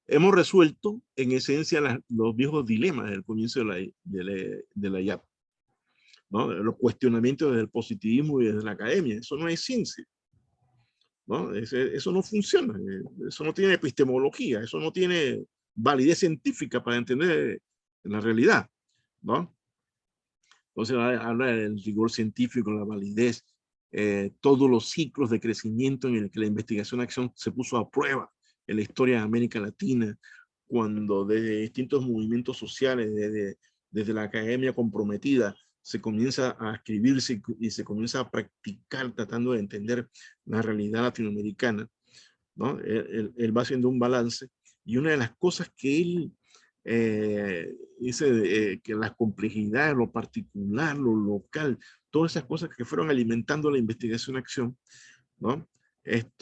Speaker 1: Hemos resuelto en esencia los viejos dilemas del comienzo de la IAP, ¿no? Los cuestionamientos desde el positivismo y desde la academia. Eso no es ciencia, ¿no? Eso no funciona, eso no tiene epistemología, eso no tiene validez científica para entender la realidad, ¿no? Entonces habla del rigor científico, la validez, todos los ciclos de crecimiento en el que la investigación-acción se puso a prueba en la historia de América Latina, cuando desde distintos movimientos sociales, desde la academia comprometida, se comienza a escribirse y se comienza a practicar tratando de entender la realidad latinoamericana, ¿no? Él va haciendo un balance y una de las cosas que él dice que las complejidades, lo particular, lo local, todas esas cosas que fueron alimentando la investigación-acción, ¿no? Él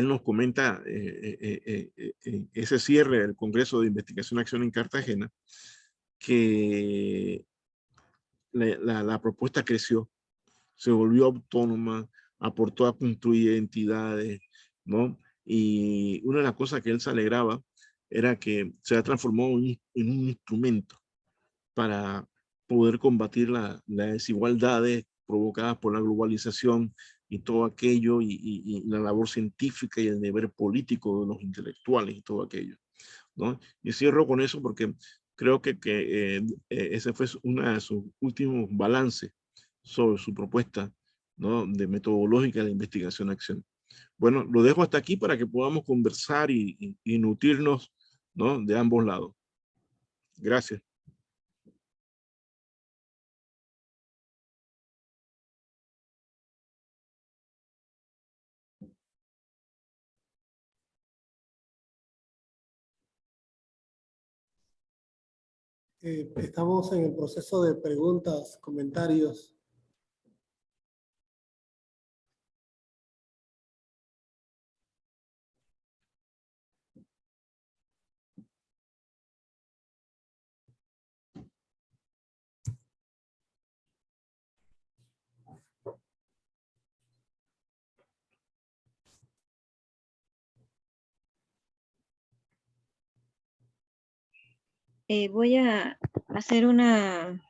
Speaker 1: nos comenta ese cierre del Congreso de Investigación-Acción en Cartagena, que la propuesta creció, se volvió autónoma, aportó a construir identidades, ¿no? Y una de las cosas que él se alegraba era que se ha transformado en un instrumento para poder combatir las desigualdades provocadas por la globalización y todo aquello, y la labor científica y el deber político de los intelectuales y todo aquello, ¿no? Y cierro con eso porque creo que ese fue uno de sus últimos balances sobre su propuesta, ¿no? De metodológica de investigación-acción. Bueno, lo dejo hasta aquí para que podamos conversar y nutrirnos, ¿no? De ambos lados. Gracias.
Speaker 2: Estamos en el proceso de preguntas, comentarios.
Speaker 3: Voy a hacer una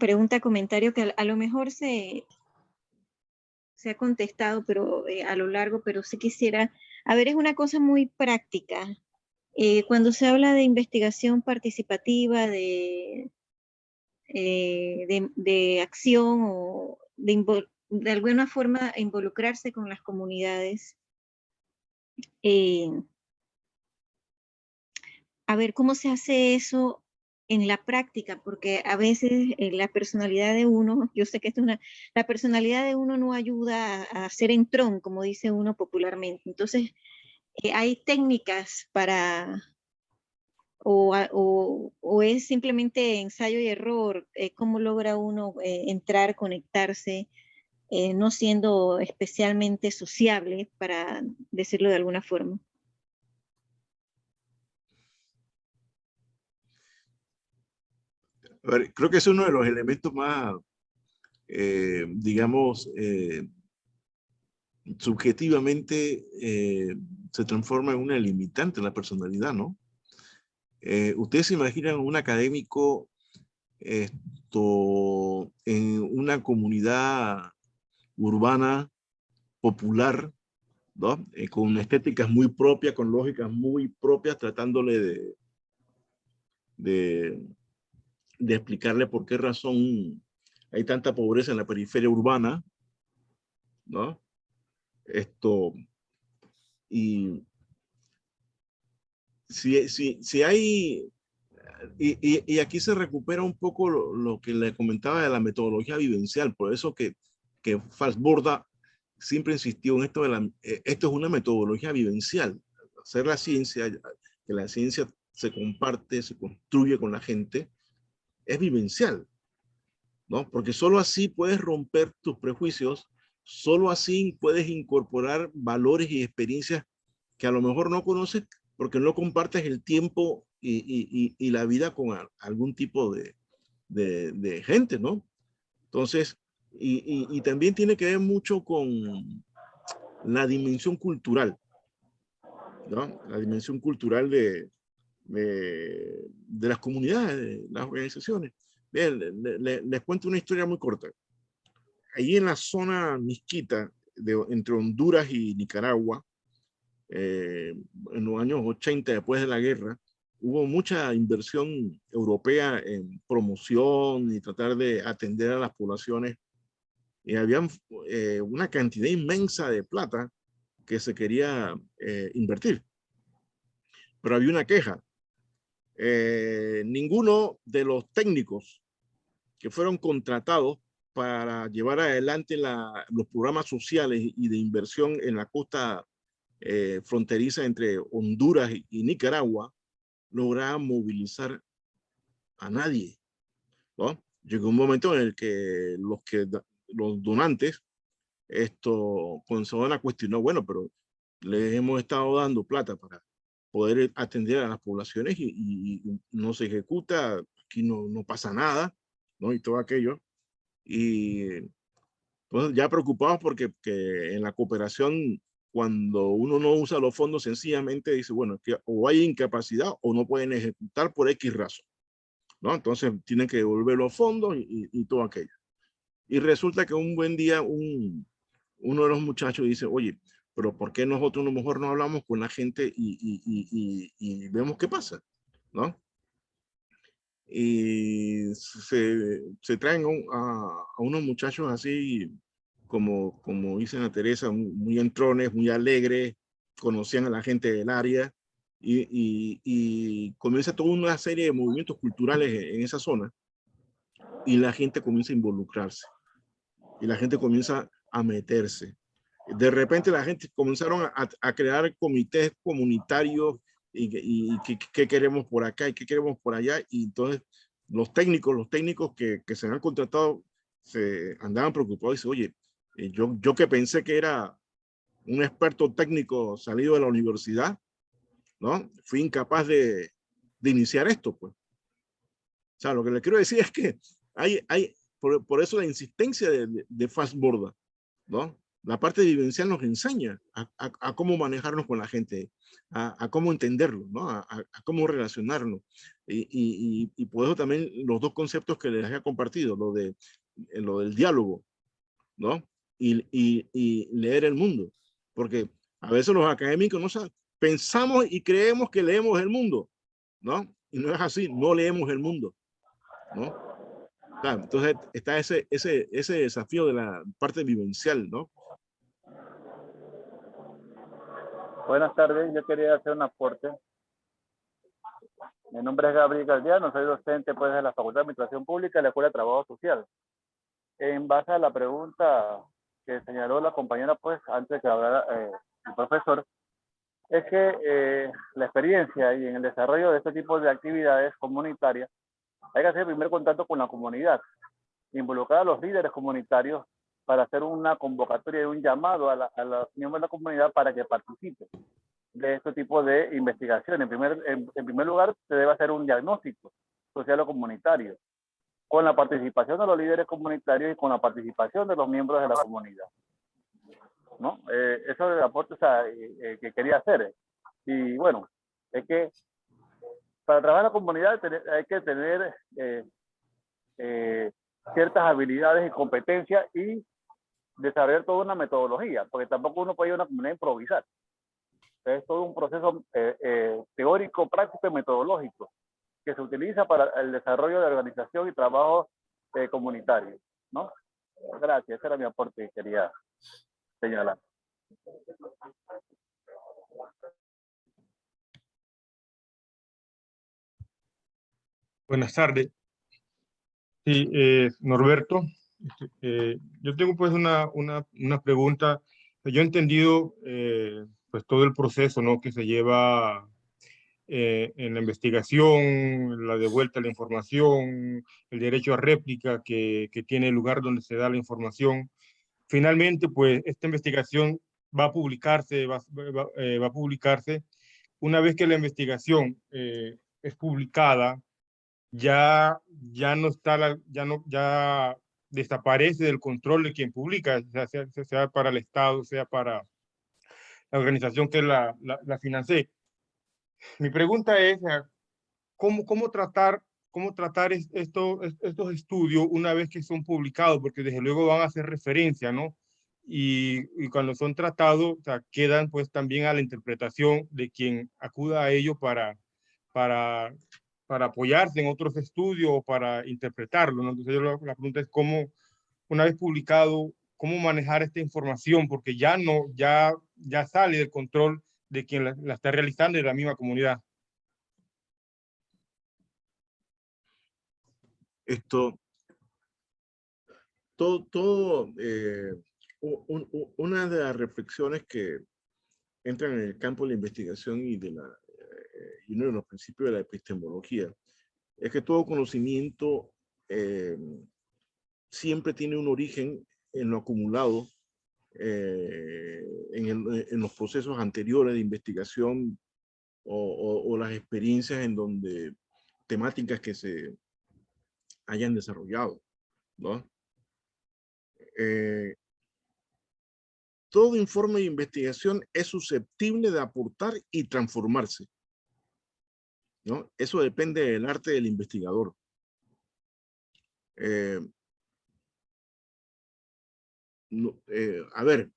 Speaker 3: pregunta, comentario que a lo mejor se ha contestado, pero a lo largo, pero sí quisiera, a ver, es una cosa muy práctica. Cuando se habla de investigación participativa, de acción o de alguna forma involucrarse con las comunidades, a ver cómo se hace eso en la práctica, porque a veces la personalidad de uno, yo sé que la personalidad de uno no ayuda a ser entrón, como dice uno popularmente. Entonces, hay técnicas para, o es simplemente ensayo y error, cómo logra uno entrar, conectarse, no siendo especialmente sociable, para decirlo de alguna forma.
Speaker 1: A ver, creo que es uno de los elementos más, digamos, subjetivamente se transforma en una limitante en la personalidad, ¿no? Ustedes se imaginan un académico en una comunidad urbana, popular, ¿no? Con estéticas muy propias, con lógicas muy propias, tratándole de explicarle por qué razón hay tanta pobreza en la periferia urbana, ¿no? Y si hay, y aquí se recupera un poco lo que le comentaba de la metodología vivencial, por eso que Falsborda siempre insistió en esto esto es una metodología vivencial, hacer la ciencia, que la ciencia se comparte, se construye con la gente, es vivencial, ¿no? Porque solo así puedes romper tus prejuicios, solo así puedes incorporar valores y experiencias que a lo mejor no conoces porque no compartes el tiempo y la vida con algún tipo de gente, ¿no? Entonces, y también tiene que ver mucho con la dimensión cultural, ¿no? La dimensión cultural de las comunidades, de las organizaciones. Bien, les cuento una historia muy corta. Ahí en la zona Misquita, entre Honduras y Nicaragua, en los años 80, después de la guerra, hubo mucha inversión europea en promoción y tratar de atender a las poblaciones. Y había una cantidad inmensa de plata que se quería invertir. Pero había una queja. Ninguno de los técnicos que fueron contratados para llevar adelante los programas sociales y de inversión en la costa fronteriza entre Honduras y Nicaragua, lograban movilizar a nadie, ¿no? Llegó un momento en el que los donantes comenzaban a cuestionar, bueno, pero les hemos estado dando plata para poder atender a las poblaciones y no se ejecuta, aquí no pasa nada, ¿no? Y todo aquello. Y entonces ya preocupados porque que en la cooperación, cuando uno no usa los fondos, sencillamente dice, bueno, que o hay incapacidad o no pueden ejecutar por X razón, ¿no? Entonces tienen que devolver los fondos y todo aquello. Y resulta que un buen día uno de los muchachos dice, oye, pero ¿por qué nosotros a lo mejor no hablamos con la gente y vemos qué pasa? ¿No? Y se traen a unos muchachos así, como dice Ana Teresa, muy entrones, muy alegres, conocían a la gente del área y comienza toda una serie de movimientos culturales en esa zona y la gente comienza a involucrarse y la gente comienza a meterse. De repente la gente comenzaron a crear comités comunitarios y qué queremos por acá y qué queremos por allá. Y entonces los técnicos que se han contratado se andaban preocupados y dicen, oye, yo que pensé que era un experto técnico salido de la universidad, ¿no? Fui incapaz de iniciar esto, pues. O sea, lo que le quiero decir es que por eso la insistencia de Fastborda, ¿no? La parte vivencial nos enseña a cómo manejarnos con la gente, a cómo entenderlo, ¿no? A cómo relacionarnos. Y por eso también los dos conceptos que les he compartido, lo del diálogo, ¿no? Y leer el mundo. Porque a veces los académicos no saben, pensamos y creemos que leemos el mundo, ¿no? Y no es así, no leemos el mundo, ¿no? Claro, entonces está ese desafío de la parte vivencial, ¿no?
Speaker 4: Buenas tardes, yo quería hacer un aporte. Mi nombre es Gabriel Galdiano, soy docente pues, de la Facultad de Administración Pública y la Escuela de Trabajo Social. En base a la pregunta que señaló la compañera, pues, antes de que hablara el profesor, es que la experiencia y en el desarrollo de este tipo de actividades comunitarias hay que hacer el primer contacto con la comunidad, involucrar a los líderes comunitarios para hacer una convocatoria y un llamado a los miembros de la comunidad para que participen de este tipo de investigación. En primer lugar, se debe hacer un diagnóstico social o comunitario, con la participación de los líderes comunitarios y con la participación de los miembros de la comunidad, ¿no? Eso es el aporte, o sea, que quería hacer. Y bueno, es que para trabajar en la comunidad hay que tener ciertas habilidades y competencias y desarrollar toda una metodología, porque tampoco uno puede ir a una comunidad a improvisar. Es todo un proceso teórico, práctico y metodológico que se utiliza para el desarrollo de organización y trabajo comunitario, ¿no? Gracias, ese era mi aporte que quería señalar.
Speaker 5: Buenas tardes. Sí, Norberto, yo tengo pues una pregunta. Yo he entendido pues todo el proceso, ¿no?, que se lleva en la investigación, la devuelta de la información, el derecho a réplica que tiene el lugar donde se da la información. Finalmente, pues esta investigación va a publicarse, va a publicarse. Una vez que la investigación es publicada, ya no está ya desaparece del control de quien publica, sea para el Estado, sea para la organización que la financie. Mi pregunta es, ¿cómo tratar estos estudios una vez que son publicados? Porque desde luego van a hacer referencia, ¿no? Y cuando son tratados, o sea, quedan pues también a la interpretación de quien acuda a ello para apoyarse en otros estudios o para interpretarlo, ¿no? Entonces la pregunta es cómo, una vez publicado, cómo manejar esta información, porque ya sale del control de quien la está realizando y de la misma comunidad.
Speaker 1: Una de las reflexiones que entran en el campo de la investigación y uno de los principios de la epistemología es que todo conocimiento siempre tiene un origen en lo acumulado en los procesos anteriores de investigación o las experiencias en donde temáticas que se hayan desarrollado, ¿no? Todo informe de investigación es susceptible de aportar y transformarse, ¿no? Eso depende del arte del investigador. A ver,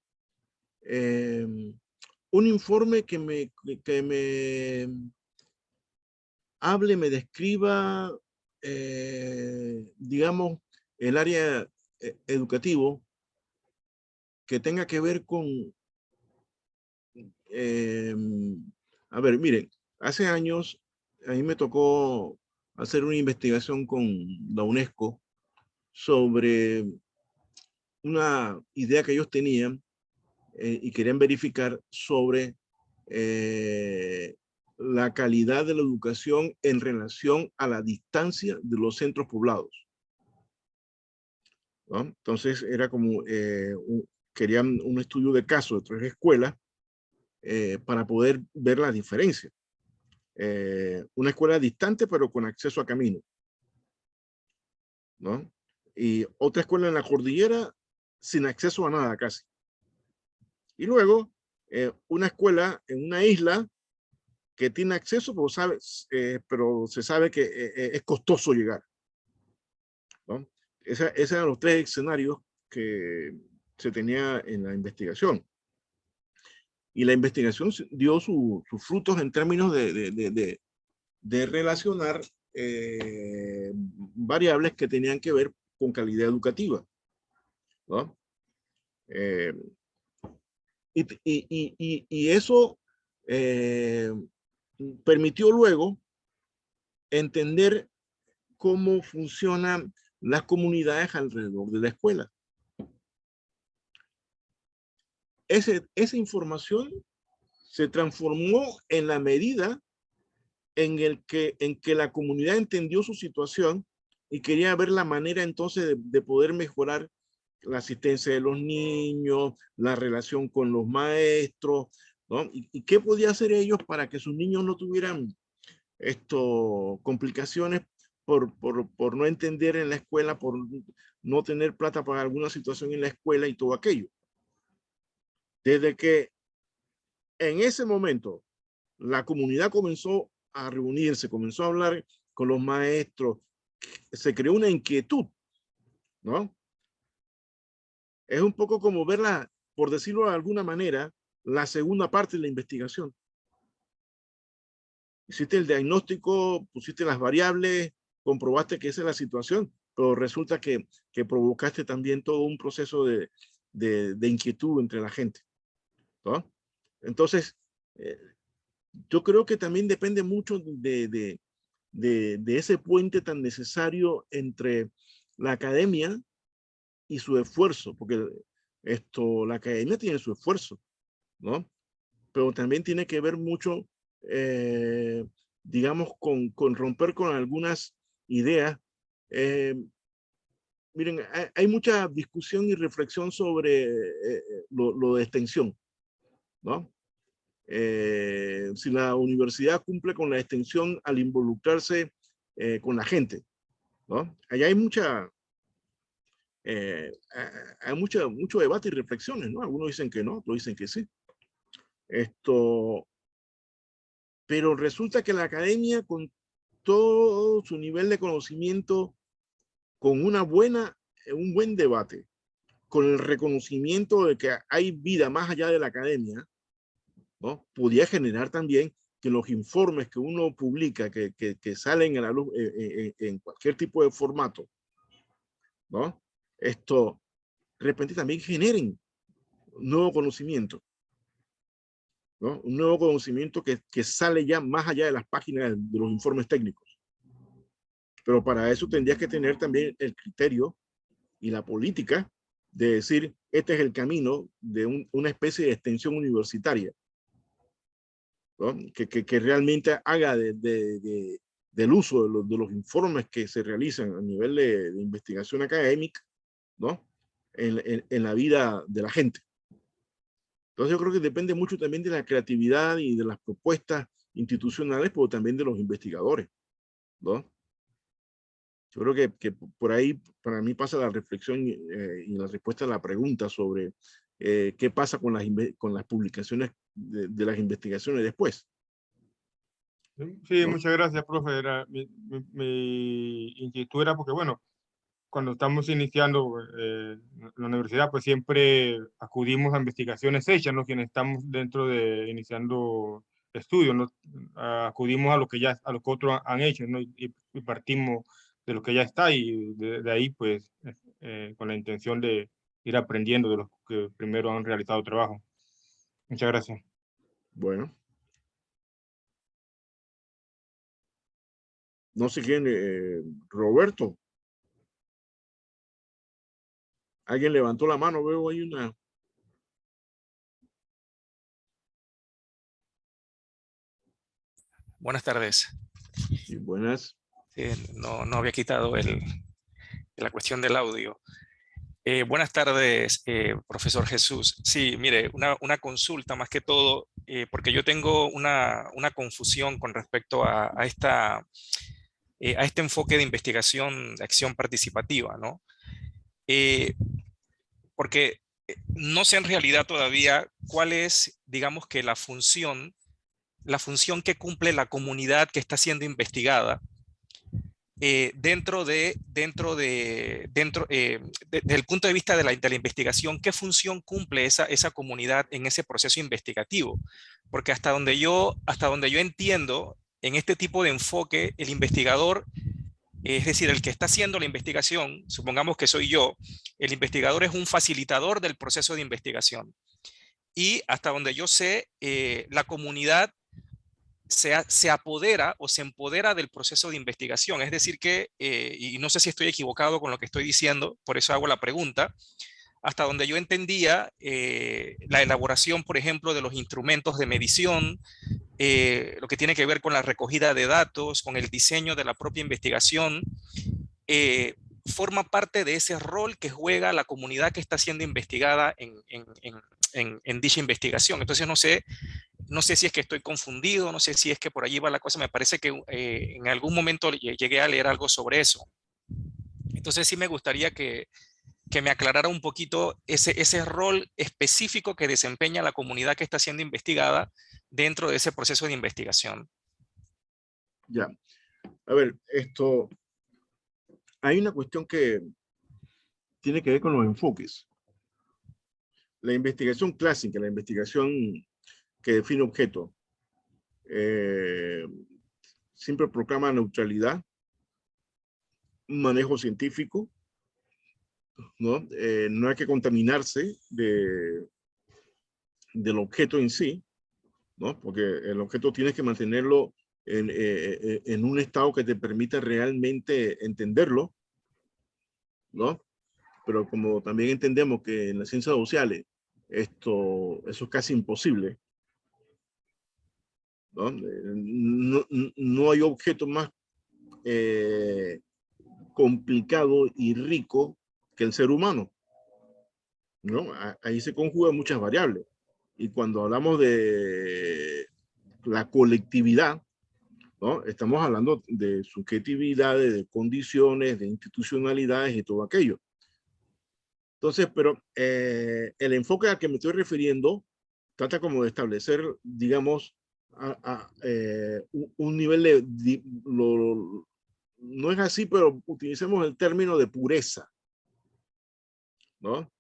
Speaker 1: un informe que me hable, me describa, digamos, el área educativo que tenga que ver con, a ver, miren, hace años a mí me tocó hacer una investigación con la UNESCO sobre una idea que ellos tenían y querían verificar sobre la calidad de la educación en relación a la distancia de los centros poblados, ¿no? Entonces era como, querían un estudio de caso de 3 escuelas para poder ver la diferencia. Una escuela distante pero con acceso a camino, ¿no? Y otra escuela en la cordillera sin acceso a nada casi. Y luego una escuela en una isla que tiene acceso, pero se sabe que es costoso llegar, ¿no? Esos eran los 3 escenarios que se tenía en la investigación. Y la investigación dio sus frutos en términos de relacionar variables que tenían que ver con calidad educativa, ¿no? Y eso permitió luego entender cómo funcionan las comunidades alrededor de la escuela. Esa información se transformó en la medida en que la comunidad entendió su situación y quería ver la manera entonces de poder mejorar la asistencia de los niños, la relación con los maestros, ¿no? Y qué podía hacer ellos para que sus niños no tuvieran complicaciones por no entender en la escuela, por no tener plata para alguna situación en la escuela y todo aquello. Desde que en ese momento la comunidad comenzó a reunirse, comenzó a hablar con los maestros, se creó una inquietud, ¿no? Es un poco como verla, por decirlo de alguna manera, la segunda parte de la investigación. Hiciste el diagnóstico, pusiste las variables, comprobaste que esa es la situación, pero resulta que provocaste también todo un proceso de inquietud entre la gente, ¿no? Entonces, yo creo que también depende mucho de ese puente tan necesario entre la academia y su esfuerzo, porque la academia tiene su esfuerzo, ¿no? Pero también tiene que ver mucho, digamos, con romper con algunas ideas. Miren, hay mucha discusión y reflexión sobre lo de extensión, ¿no? Si la universidad cumple con la extensión al involucrarse con la gente, ¿no? Allá hay mucho debate y reflexiones, ¿no? Algunos dicen que no, otros dicen que sí. Pero resulta que la academia, con todo su nivel de conocimiento, con un buen debate, con el reconocimiento de que hay vida más allá de la academia, ¿no? Podía generar también que los informes que uno publica, que salen a la luz en cualquier tipo de formato, ¿no? De repente también generen nuevo conocimiento, ¿no? Un nuevo conocimiento que sale ya más allá de las páginas de los informes técnicos. Pero para eso tendrías que tener también el criterio y la política de decir, este es el camino de una especie de extensión universitaria, ¿no? Que realmente haga del uso de los informes que se realizan a nivel de investigación académica, ¿no? En la vida de la gente. Entonces yo creo que depende mucho también de la creatividad y de las propuestas institucionales, pero también de los investigadores, ¿no? Yo creo que por ahí para mí pasa la reflexión y la respuesta a la pregunta sobre qué pasa con las publicaciones de las investigaciones después.
Speaker 5: Sí,
Speaker 1: ¿no?
Speaker 5: muchas gracias, profe. Mi inquietud era porque, bueno, cuando estamos iniciando la universidad, pues siempre acudimos a investigaciones hechas, ¿no? Quienes estamos dentro de iniciando estudios, ¿no? Acudimos a lo que otros han hecho, ¿no? Y partimos de lo que ya está y de ahí, pues, con la intención de ir aprendiendo de los que primero han realizado trabajo. Muchas gracias.
Speaker 1: Bueno. No sé quién, Roberto. Alguien levantó la mano, veo ahí una.
Speaker 6: Buenas tardes.
Speaker 1: Sí, buenas.
Speaker 6: No había quitado la cuestión del audio. Buenas tardes, profesor Jesús. Sí, mire, una consulta más que todo, porque yo tengo una confusión con respecto a este enfoque de investigación de acción participativa, ¿no? Porque no sé en realidad todavía cuál es, digamos que la función que cumple la comunidad que está siendo investigada desde el punto de vista de la investigación, ¿qué función cumple esa comunidad en ese proceso investigativo? Porque hasta donde yo entiendo, en este tipo de enfoque, el investigador, es decir, el que está haciendo la investigación, supongamos que soy yo, el investigador es un facilitador del proceso de investigación. Y hasta donde yo sé, la comunidad se apodera o se empodera del proceso de investigación. Es decir que, y no sé si estoy equivocado con lo que estoy diciendo, por eso hago la pregunta, hasta donde yo entendía la elaboración, por ejemplo, de los instrumentos de medición, lo que tiene que ver con la recogida de datos, con el diseño de la propia investigación, forma parte de ese rol que juega la comunidad que está siendo investigada en dicha investigación. Entonces no sé si es que estoy confundido, no sé si es que por allí va la cosa. Me parece que en algún momento llegué a leer algo sobre eso. Entonces sí me gustaría que me aclarara un poquito ese rol específico que desempeña la comunidad que está siendo investigada dentro de ese proceso de investigación.
Speaker 1: Ya. A ver, hay una cuestión que tiene que ver con los enfoques. La investigación clásica, la investigación que define objeto, siempre proclama neutralidad, un manejo científico, ¿no? No hay que contaminarse del objeto en sí, ¿no? Porque el objeto tienes que mantenerlo en un estado que te permita realmente entenderlo, ¿no? Pero como también entendemos que en las ciencias sociales eso es casi imposible, ¿no? No hay objeto más complicado y rico que el ser humano, ¿no? Ahí se conjugan muchas variables. Y cuando hablamos de la colectividad, ¿no? Estamos hablando de subjetividades, de condiciones, de institucionalidades y todo aquello. Entonces, pero el enfoque al que me estoy refiriendo trata como de establecer, digamos, un nivel no es así, pero utilicemos el término de pureza, ¿no?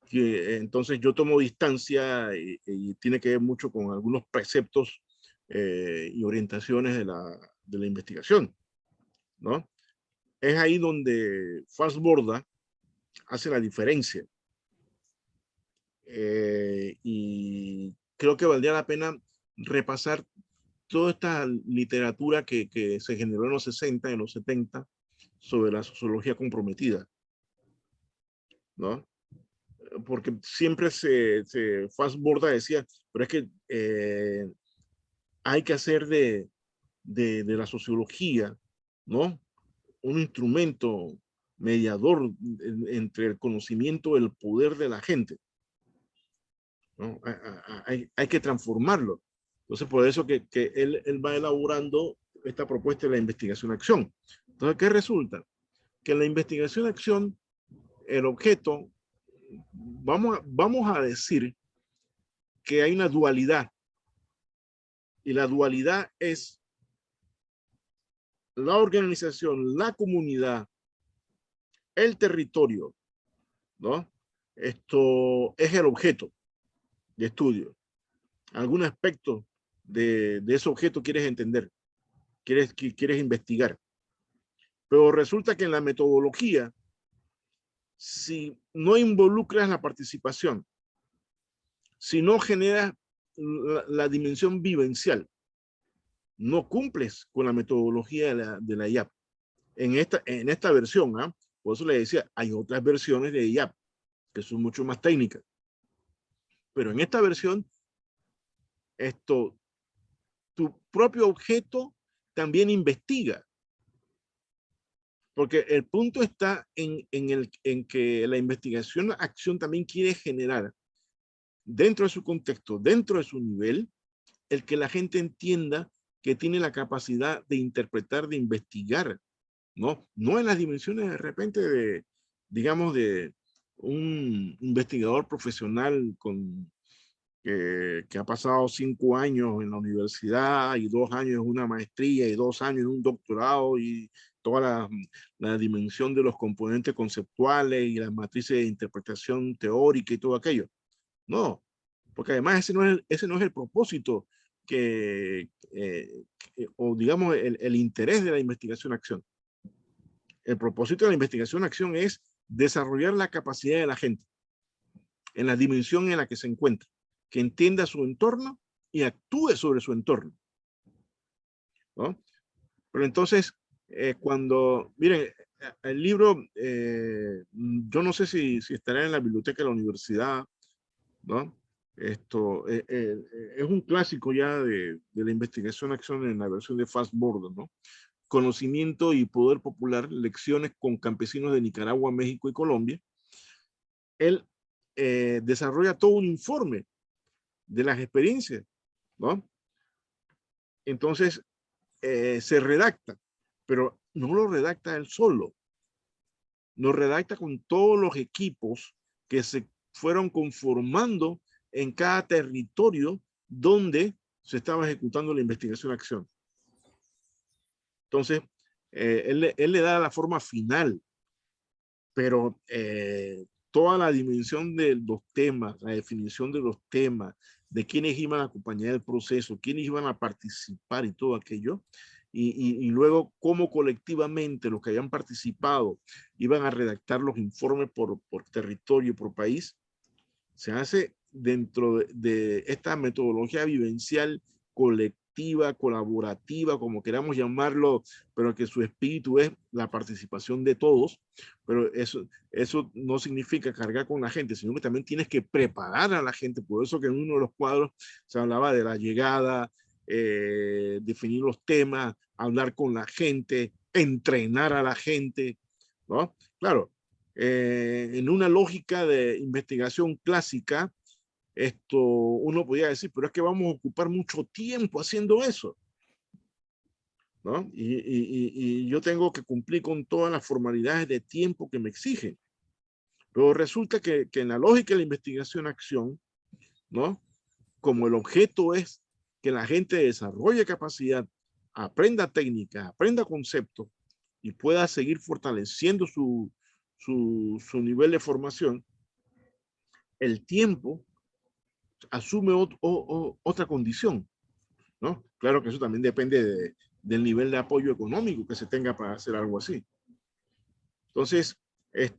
Speaker 1: Que entonces yo tomo distancia y tiene que ver mucho con algunos preceptos y orientaciones de la investigación, ¿no? Es ahí donde Fassborda hace la diferencia. Y creo que valdría la pena repasar toda esta literatura que se generó en los 60, en los 70, sobre la sociología comprometida, ¿no? Porque siempre Fassborda decía, pero es que hay que hacer de la sociología, ¿no? Un instrumento mediador entre el conocimiento y el poder de la gente, ¿no? Hay que transformarlo. Entonces, por eso que él va elaborando esta propuesta de la investigación-acción. Entonces, ¿qué resulta? Que en la investigación-acción, el objeto, vamos a decir que hay una dualidad. Y la dualidad es la organización, la comunidad, el territorio, ¿no? Esto es el objeto de estudio. Algún aspecto de ese objeto quieres entender, quieres investigar. Pero resulta que en la metodología, si no involucras la participación, si no generas la dimensión vivencial, no cumples con la metodología de la IAP. En esta versión, por eso le decía, hay otras versiones de IAP que son mucho más técnicas. Pero en esta versión, tu propio objeto también investiga. Porque el punto está en que la investigación-acción también quiere generar, dentro de su contexto, dentro de su nivel, el que la gente entienda que tiene la capacidad de interpretar, de investigar, ¿no? No en las dimensiones de repente de, digamos, de un investigador profesional que ha pasado 5 años en la universidad y 2 años en una maestría y 2 años en un doctorado y toda la dimensión de los componentes conceptuales y las matrices de interpretación teórica y todo aquello. No, porque además ese no es el propósito o digamos el interés de la investigación-acción. El propósito de la investigación-acción es desarrollar la capacidad de la gente en la dimensión en la que se encuentra, que entienda su entorno y actúe sobre su entorno, ¿no? Pero entonces, miren, el libro, yo no sé si estará en la biblioteca de la universidad, ¿no? Esto es un clásico ya de la investigación-acción en la versión de Fassbender, ¿no? Conocimiento y poder popular, lecciones con campesinos de Nicaragua, México y Colombia. Él desarrolla todo un informe de las experiencias, ¿no? Entonces, se redacta, pero no lo redacta él solo, lo redacta con todos los equipos que se fueron conformando en cada territorio donde se estaba ejecutando la investigación-acción. Entonces, él le da la forma final, pero toda la dimensión de los temas, la definición de los temas, de quiénes iban a acompañar el proceso, quiénes iban a participar y todo aquello, y luego cómo colectivamente los que hayan participado iban a redactar los informes por territorio, por país, se hace dentro de esta metodología vivencial colectiva, colaborativa, como queramos llamarlo, pero que su espíritu es la participación de todos. Pero eso no significa cargar con la gente, sino que también tienes que preparar a la gente. Por eso que en uno de los cuadros se hablaba de la llegada, definir los temas, hablar con la gente, entrenar a la gente, ¿no? Claro, en una lógica de investigación clásica, uno podría decir, pero es que vamos a ocupar mucho tiempo haciendo eso, ¿no? Y yo tengo que cumplir con todas las formalidades de tiempo que me exigen. Pero resulta que en la lógica de la investigación-acción, ¿no? Como el objeto es que la gente desarrolle capacidad, aprenda técnicas, aprenda conceptos y pueda seguir fortaleciendo su nivel de formación, el tiempo asume otra condición, ¿no? Claro que eso también depende del nivel de apoyo económico que se tenga para hacer algo así. Entonces,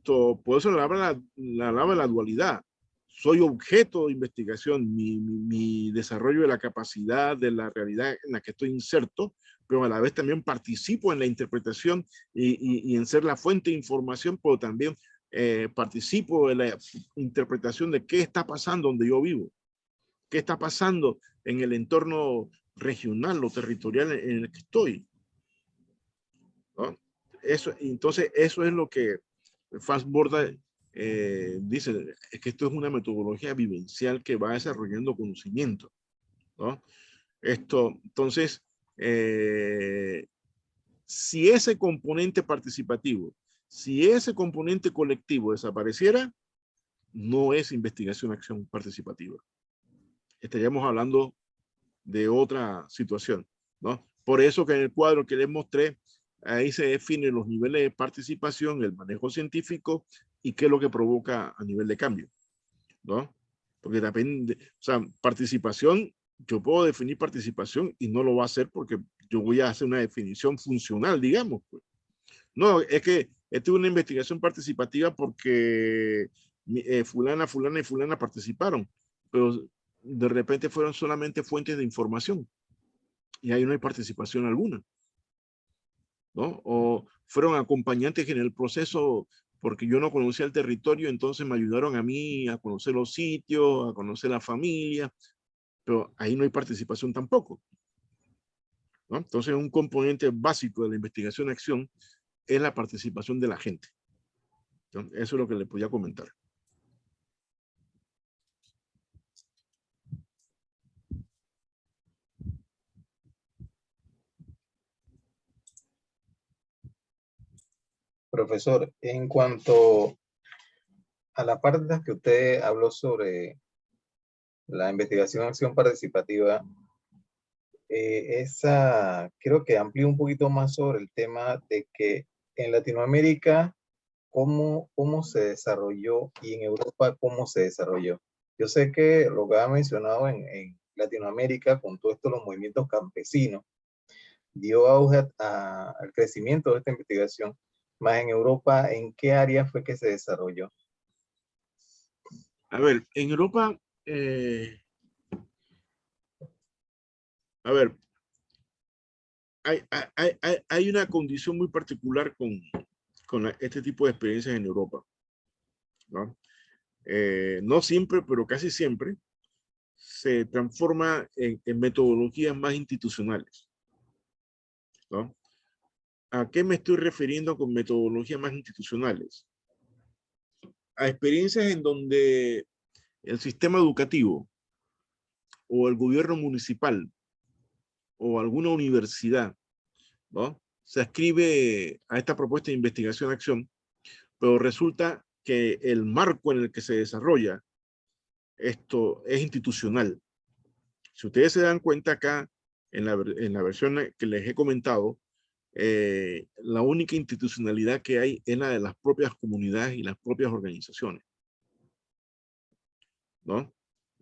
Speaker 1: por eso la hablaba de la dualidad. Soy objeto de investigación, mi desarrollo de la capacidad de la realidad en la que estoy inserto, pero a la vez también participo en la interpretación y en ser la fuente de información, pero también participo en la interpretación de qué está pasando donde yo vivo, qué está pasando en el entorno regional o territorial en el que estoy, ¿no? Entonces, eso es lo que Fassbender dice, es que esto es una metodología vivencial que va desarrollando conocimiento, ¿no? Entonces, si ese componente participativo, si ese componente colectivo desapareciera, no es investigación-acción participativa. Estaríamos hablando de otra situación, ¿no? Por eso que en el cuadro que les mostré, ahí se definen los niveles de participación, el manejo científico y qué es lo que provoca a nivel de cambio, ¿no? Porque depende, o sea, participación, yo puedo definir participación y no lo voy a hacer porque yo voy a hacer una definición funcional, digamos. Pues. No, es que esta es una investigación participativa porque fulana y fulana participaron, pero de repente fueron solamente fuentes de información y ahí no hay participación alguna, ¿no? O fueron acompañantes en el proceso porque yo no conocía el territorio, entonces me ayudaron a mí a conocer los sitios, a conocer la familia, pero ahí no hay participación tampoco, ¿no? Entonces, un componente básico de la investigación-acción es la participación de la gente, ¿no? Eso es lo que le podía comentar.
Speaker 7: Profesor, en cuanto a la parte que usted habló sobre la investigación acción participativa, esa creo que amplía un poquito más sobre el tema de que en Latinoamérica, cómo se desarrolló y en Europa, cómo se desarrolló. Yo sé que lo que ha mencionado en Latinoamérica, con todo esto, los movimientos campesinos, dio auge al crecimiento de esta investigación, más en Europa, ¿en qué área fue que se desarrolló?
Speaker 1: A ver, en Europa, a ver, hay una condición muy particular con este tipo de experiencias en Europa, ¿no? No siempre, pero casi siempre, se transforma en metodologías más institucionales, ¿no? ¿A qué me estoy refiriendo con metodologías más institucionales? A experiencias en donde el sistema educativo o el gobierno municipal o alguna universidad, ¿no?, se ascribe a esta propuesta de investigación-acción, pero resulta que el marco en el que se desarrolla esto es institucional. Si ustedes se dan cuenta acá, en la versión que les he comentado, la única institucionalidad que hay es la de las propias comunidades y las propias organizaciones, ¿no?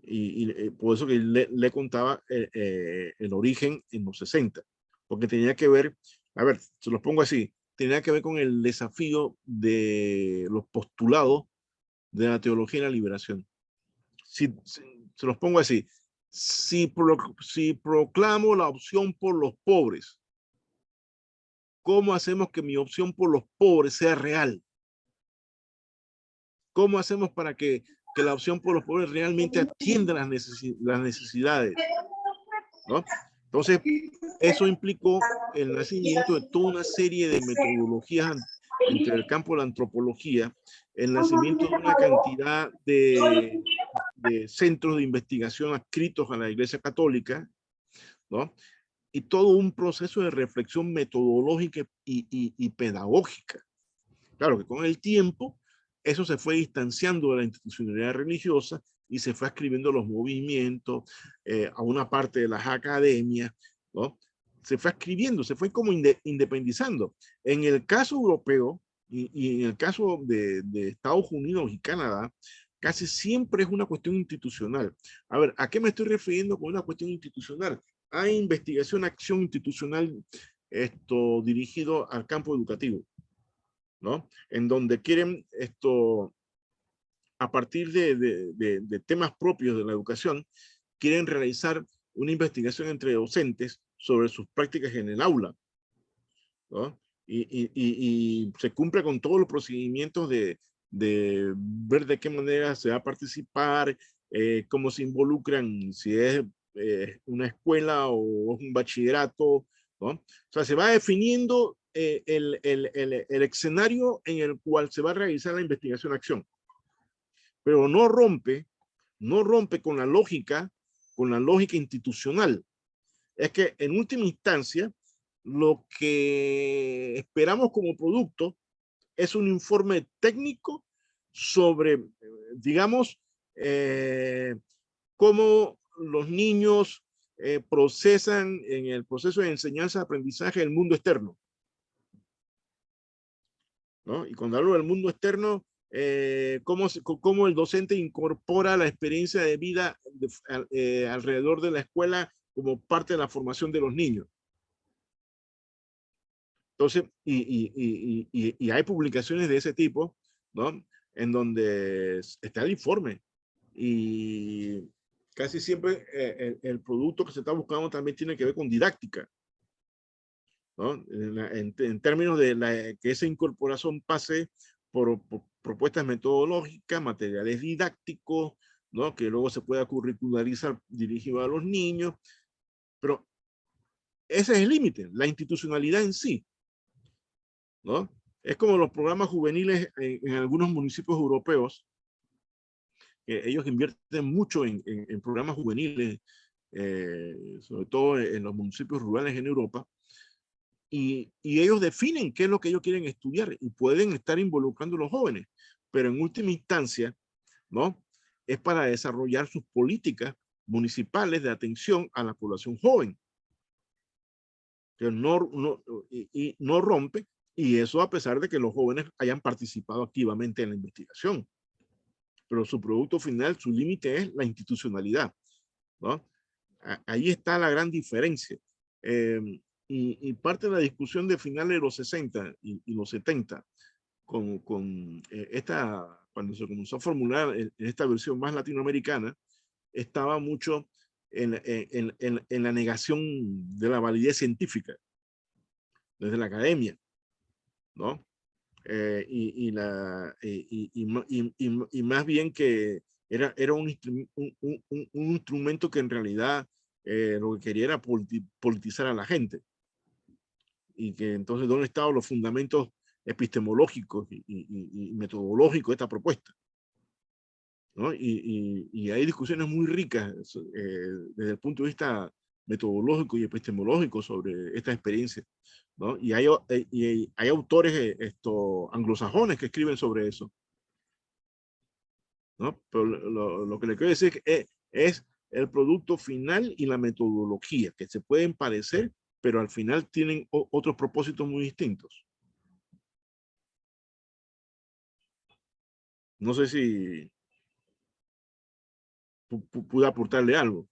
Speaker 1: Y por eso que le contaba el origen en los 60, porque tenía que ver, a ver, se los pongo así, tenía que ver con el desafío de los postulados de la teología y la liberación. Si se los pongo así, si proclamo la opción por los pobres, ¿cómo hacemos que mi opción por los pobres sea real? ¿Cómo hacemos para que la opción por los pobres realmente atienda las necesidades, ¿no? Entonces, eso implicó el nacimiento de toda una serie de metodologías entre el campo de la antropología, el nacimiento de una cantidad de centros de investigación adscritos a la Iglesia Católica, ¿no? Y todo un proceso de reflexión metodológica y pedagógica. Claro que con el tiempo eso se fue distanciando de la institucionalidad religiosa y se fue escribiendo los movimientos a una parte de las academias, ¿no? Se fue escribiendo, se fue como independizando. En el caso europeo y en el caso de Estados Unidos y Canadá, casi siempre es una cuestión institucional. A ver, ¿a qué me estoy refiriendo con una cuestión institucional? Hay investigación, acción institucional dirigido al campo educativo, ¿no? En donde quieren a partir de temas propios de la educación, quieren realizar una investigación entre docentes sobre sus prácticas en el aula, ¿no? Y se cumple con todos los procedimientos de ver de qué manera se va a participar, cómo se involucran, si es una escuela o un bachillerato, ¿no? O sea, se va definiendo el escenario en el cual se va a realizar la investigación-acción, pero no rompe con la lógica institucional. Es que en última instancia, lo que esperamos como producto es un informe técnico sobre, digamos, cómo los niños procesan en el proceso de enseñanza-aprendizaje el mundo externo, ¿no? Y cuando hablo del mundo externo, cómo el docente incorpora la experiencia de vida alrededor de la escuela como parte de la formación de los niños. Entonces, y hay publicaciones de ese tipo, ¿no? En donde está el informe. Y casi siempre el producto que se está buscando también tiene que ver con didáctica, ¿no? En términos de que esa incorporación pase por propuestas metodológicas, materiales didácticos, ¿no? Que luego se pueda curricularizar dirigido a los niños. Pero ese es el límite, la institucionalidad en sí, ¿no? Es como los programas juveniles en algunos municipios europeos. Ellos invierten mucho en programas juveniles, sobre todo en los municipios rurales en Europa, y ellos definen qué es lo que ellos quieren estudiar y pueden estar involucrando a los jóvenes, pero en última instancia, ¿no? Es para desarrollar sus políticas municipales de atención a la población joven, que no rompe, y eso a pesar de que los jóvenes hayan participado activamente en la investigación. Pero su producto final, su límite es la institucionalidad, ¿no? Ahí está la gran diferencia. Y parte de la discusión de finales de los 60 y los 70, cuando se comenzó a formular en esta versión más latinoamericana, estaba mucho en la negación de la validez científica desde la academia, ¿no? Y más bien que era un instrumento que en realidad lo que quería era politizar a la gente, y que entonces ¿dónde estaban los fundamentos epistemológicos y metodológicos de esta propuesta? ¿No? Y hay discusiones muy ricas desde el punto de vista metodológico y epistemológico sobre esta experiencia, ¿no? Y hay autores anglosajones que escriben sobre eso, ¿no? Pero lo que le quiero decir es el producto final y la metodología, que se pueden parecer, pero al final tienen otros propósitos muy distintos. No sé si pude aportarle algo.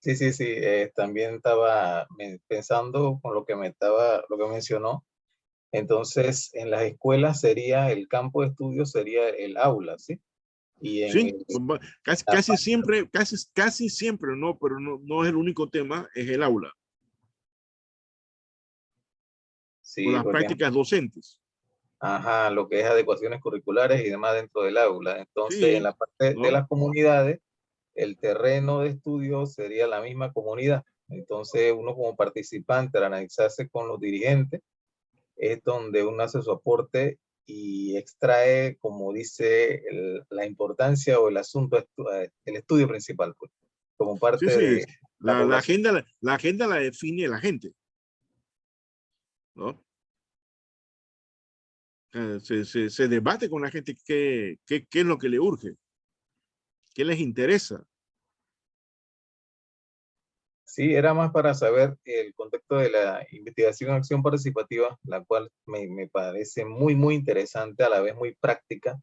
Speaker 7: Sí, sí, sí. También estaba pensando con lo que lo que mencionó. Entonces, en las escuelas sería el campo de estudio, sería el aula, ¿sí? Y en
Speaker 1: Sí, casi siempre, no, pero no es el único tema, es el aula.
Speaker 7: sí,
Speaker 1: O las
Speaker 7: por ejemplo,
Speaker 1: prácticas docentes.
Speaker 7: ajá, lo que es adecuaciones curriculares y demás dentro del aula. Entonces, en
Speaker 1: Sí,
Speaker 7: la parte de
Speaker 1: ¿no?
Speaker 7: las comunidades, el terreno de estudio sería la misma comunidad. Entonces, uno como participante, al analizarse con los dirigentes, es donde uno hace su aporte y extrae, como dice, la importancia o el asunto, el estudio principal, pues, como
Speaker 1: Sí,
Speaker 7: parte
Speaker 1: sí.
Speaker 7: de la población.
Speaker 1: La agenda la define la gente, ¿no? Se debate con la gente qué es lo que le urge, qué les interesa.
Speaker 7: Sí, era más para saber el contexto de la investigación en acción participativa, la cual me parece muy, muy interesante, a la vez muy práctica,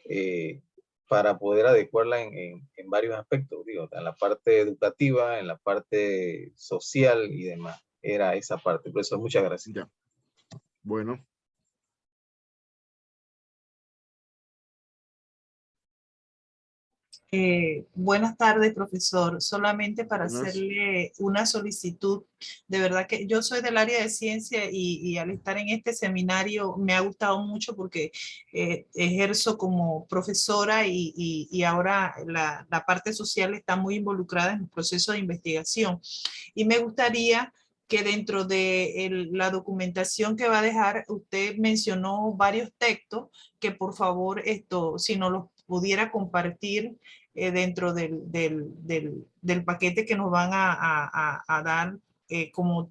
Speaker 7: eh, para poder adecuarla en varios aspectos, digo, en la parte educativa, en la parte social y demás. Era esa parte. Por eso, muchas gracias.
Speaker 1: Ya. Bueno.
Speaker 8: Buenas tardes, profesor. Solamente para
Speaker 1: Buenas.
Speaker 8: hacerle una solicitud. De verdad que yo soy del área de ciencia y al estar en este seminario me ha gustado mucho porque ejerzo como profesora y ahora la parte social está muy involucrada en el proceso de investigación. Y me gustaría que dentro de la documentación que va a dejar, usted mencionó varios textos que por favor si nos los pudiera compartir dentro del paquete que nos van a dar como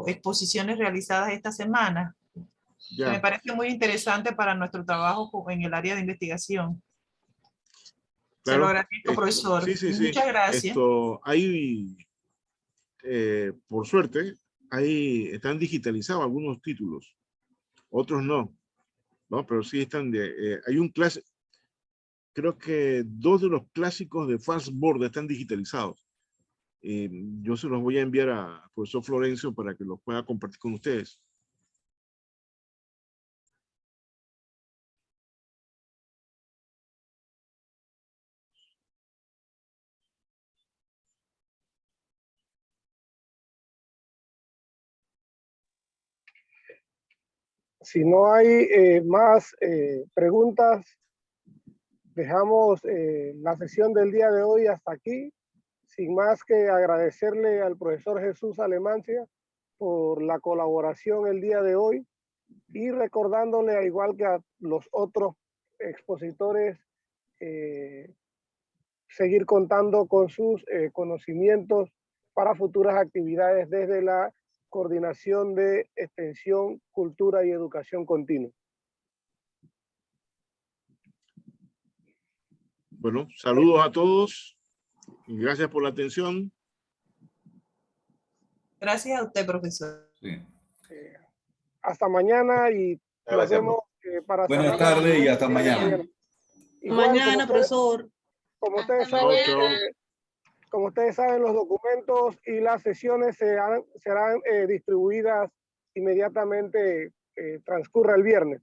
Speaker 8: exposiciones realizadas esta semana, que me
Speaker 1: Ya.
Speaker 8: parece muy interesante para nuestro trabajo en el área de investigación. Se lo
Speaker 1: Claro.
Speaker 8: agradezco, profesor.
Speaker 1: Sí, sí, sí.
Speaker 8: Muchas gracias.
Speaker 1: Por suerte, ahí están digitalizados algunos títulos, otros no, ¿no? Pero sí están hay un clase, creo que 2 de los clásicos de Fastboard están digitalizados. Yo se los voy a enviar a profesor Florencio para que los pueda compartir con ustedes.
Speaker 2: Si no hay más preguntas, dejamos la sesión del día de hoy hasta aquí. sin más que agradecerle al profesor Jesús Alemancia por la colaboración el día de hoy y recordándole, al igual que a los otros expositores, seguir contando con sus conocimientos para futuras actividades desde la Coordinación de Extensión, Cultura y Educación Continua.
Speaker 1: Bueno, saludos a todos y gracias por la atención.
Speaker 8: Gracias a usted, profesor.
Speaker 9: Sí.
Speaker 2: Hasta mañana y nos
Speaker 7: Gracias,
Speaker 2: vemos para
Speaker 9: Buenas
Speaker 2: cerrar la-
Speaker 9: tardes y hasta mañana.
Speaker 2: Igual,
Speaker 10: Mañana, profesor.
Speaker 2: como ustedes
Speaker 1: Chao,
Speaker 2: saben,
Speaker 1: chao.
Speaker 2: como ustedes saben, los documentos y las sesiones serán distribuidas inmediatamente transcurra el viernes.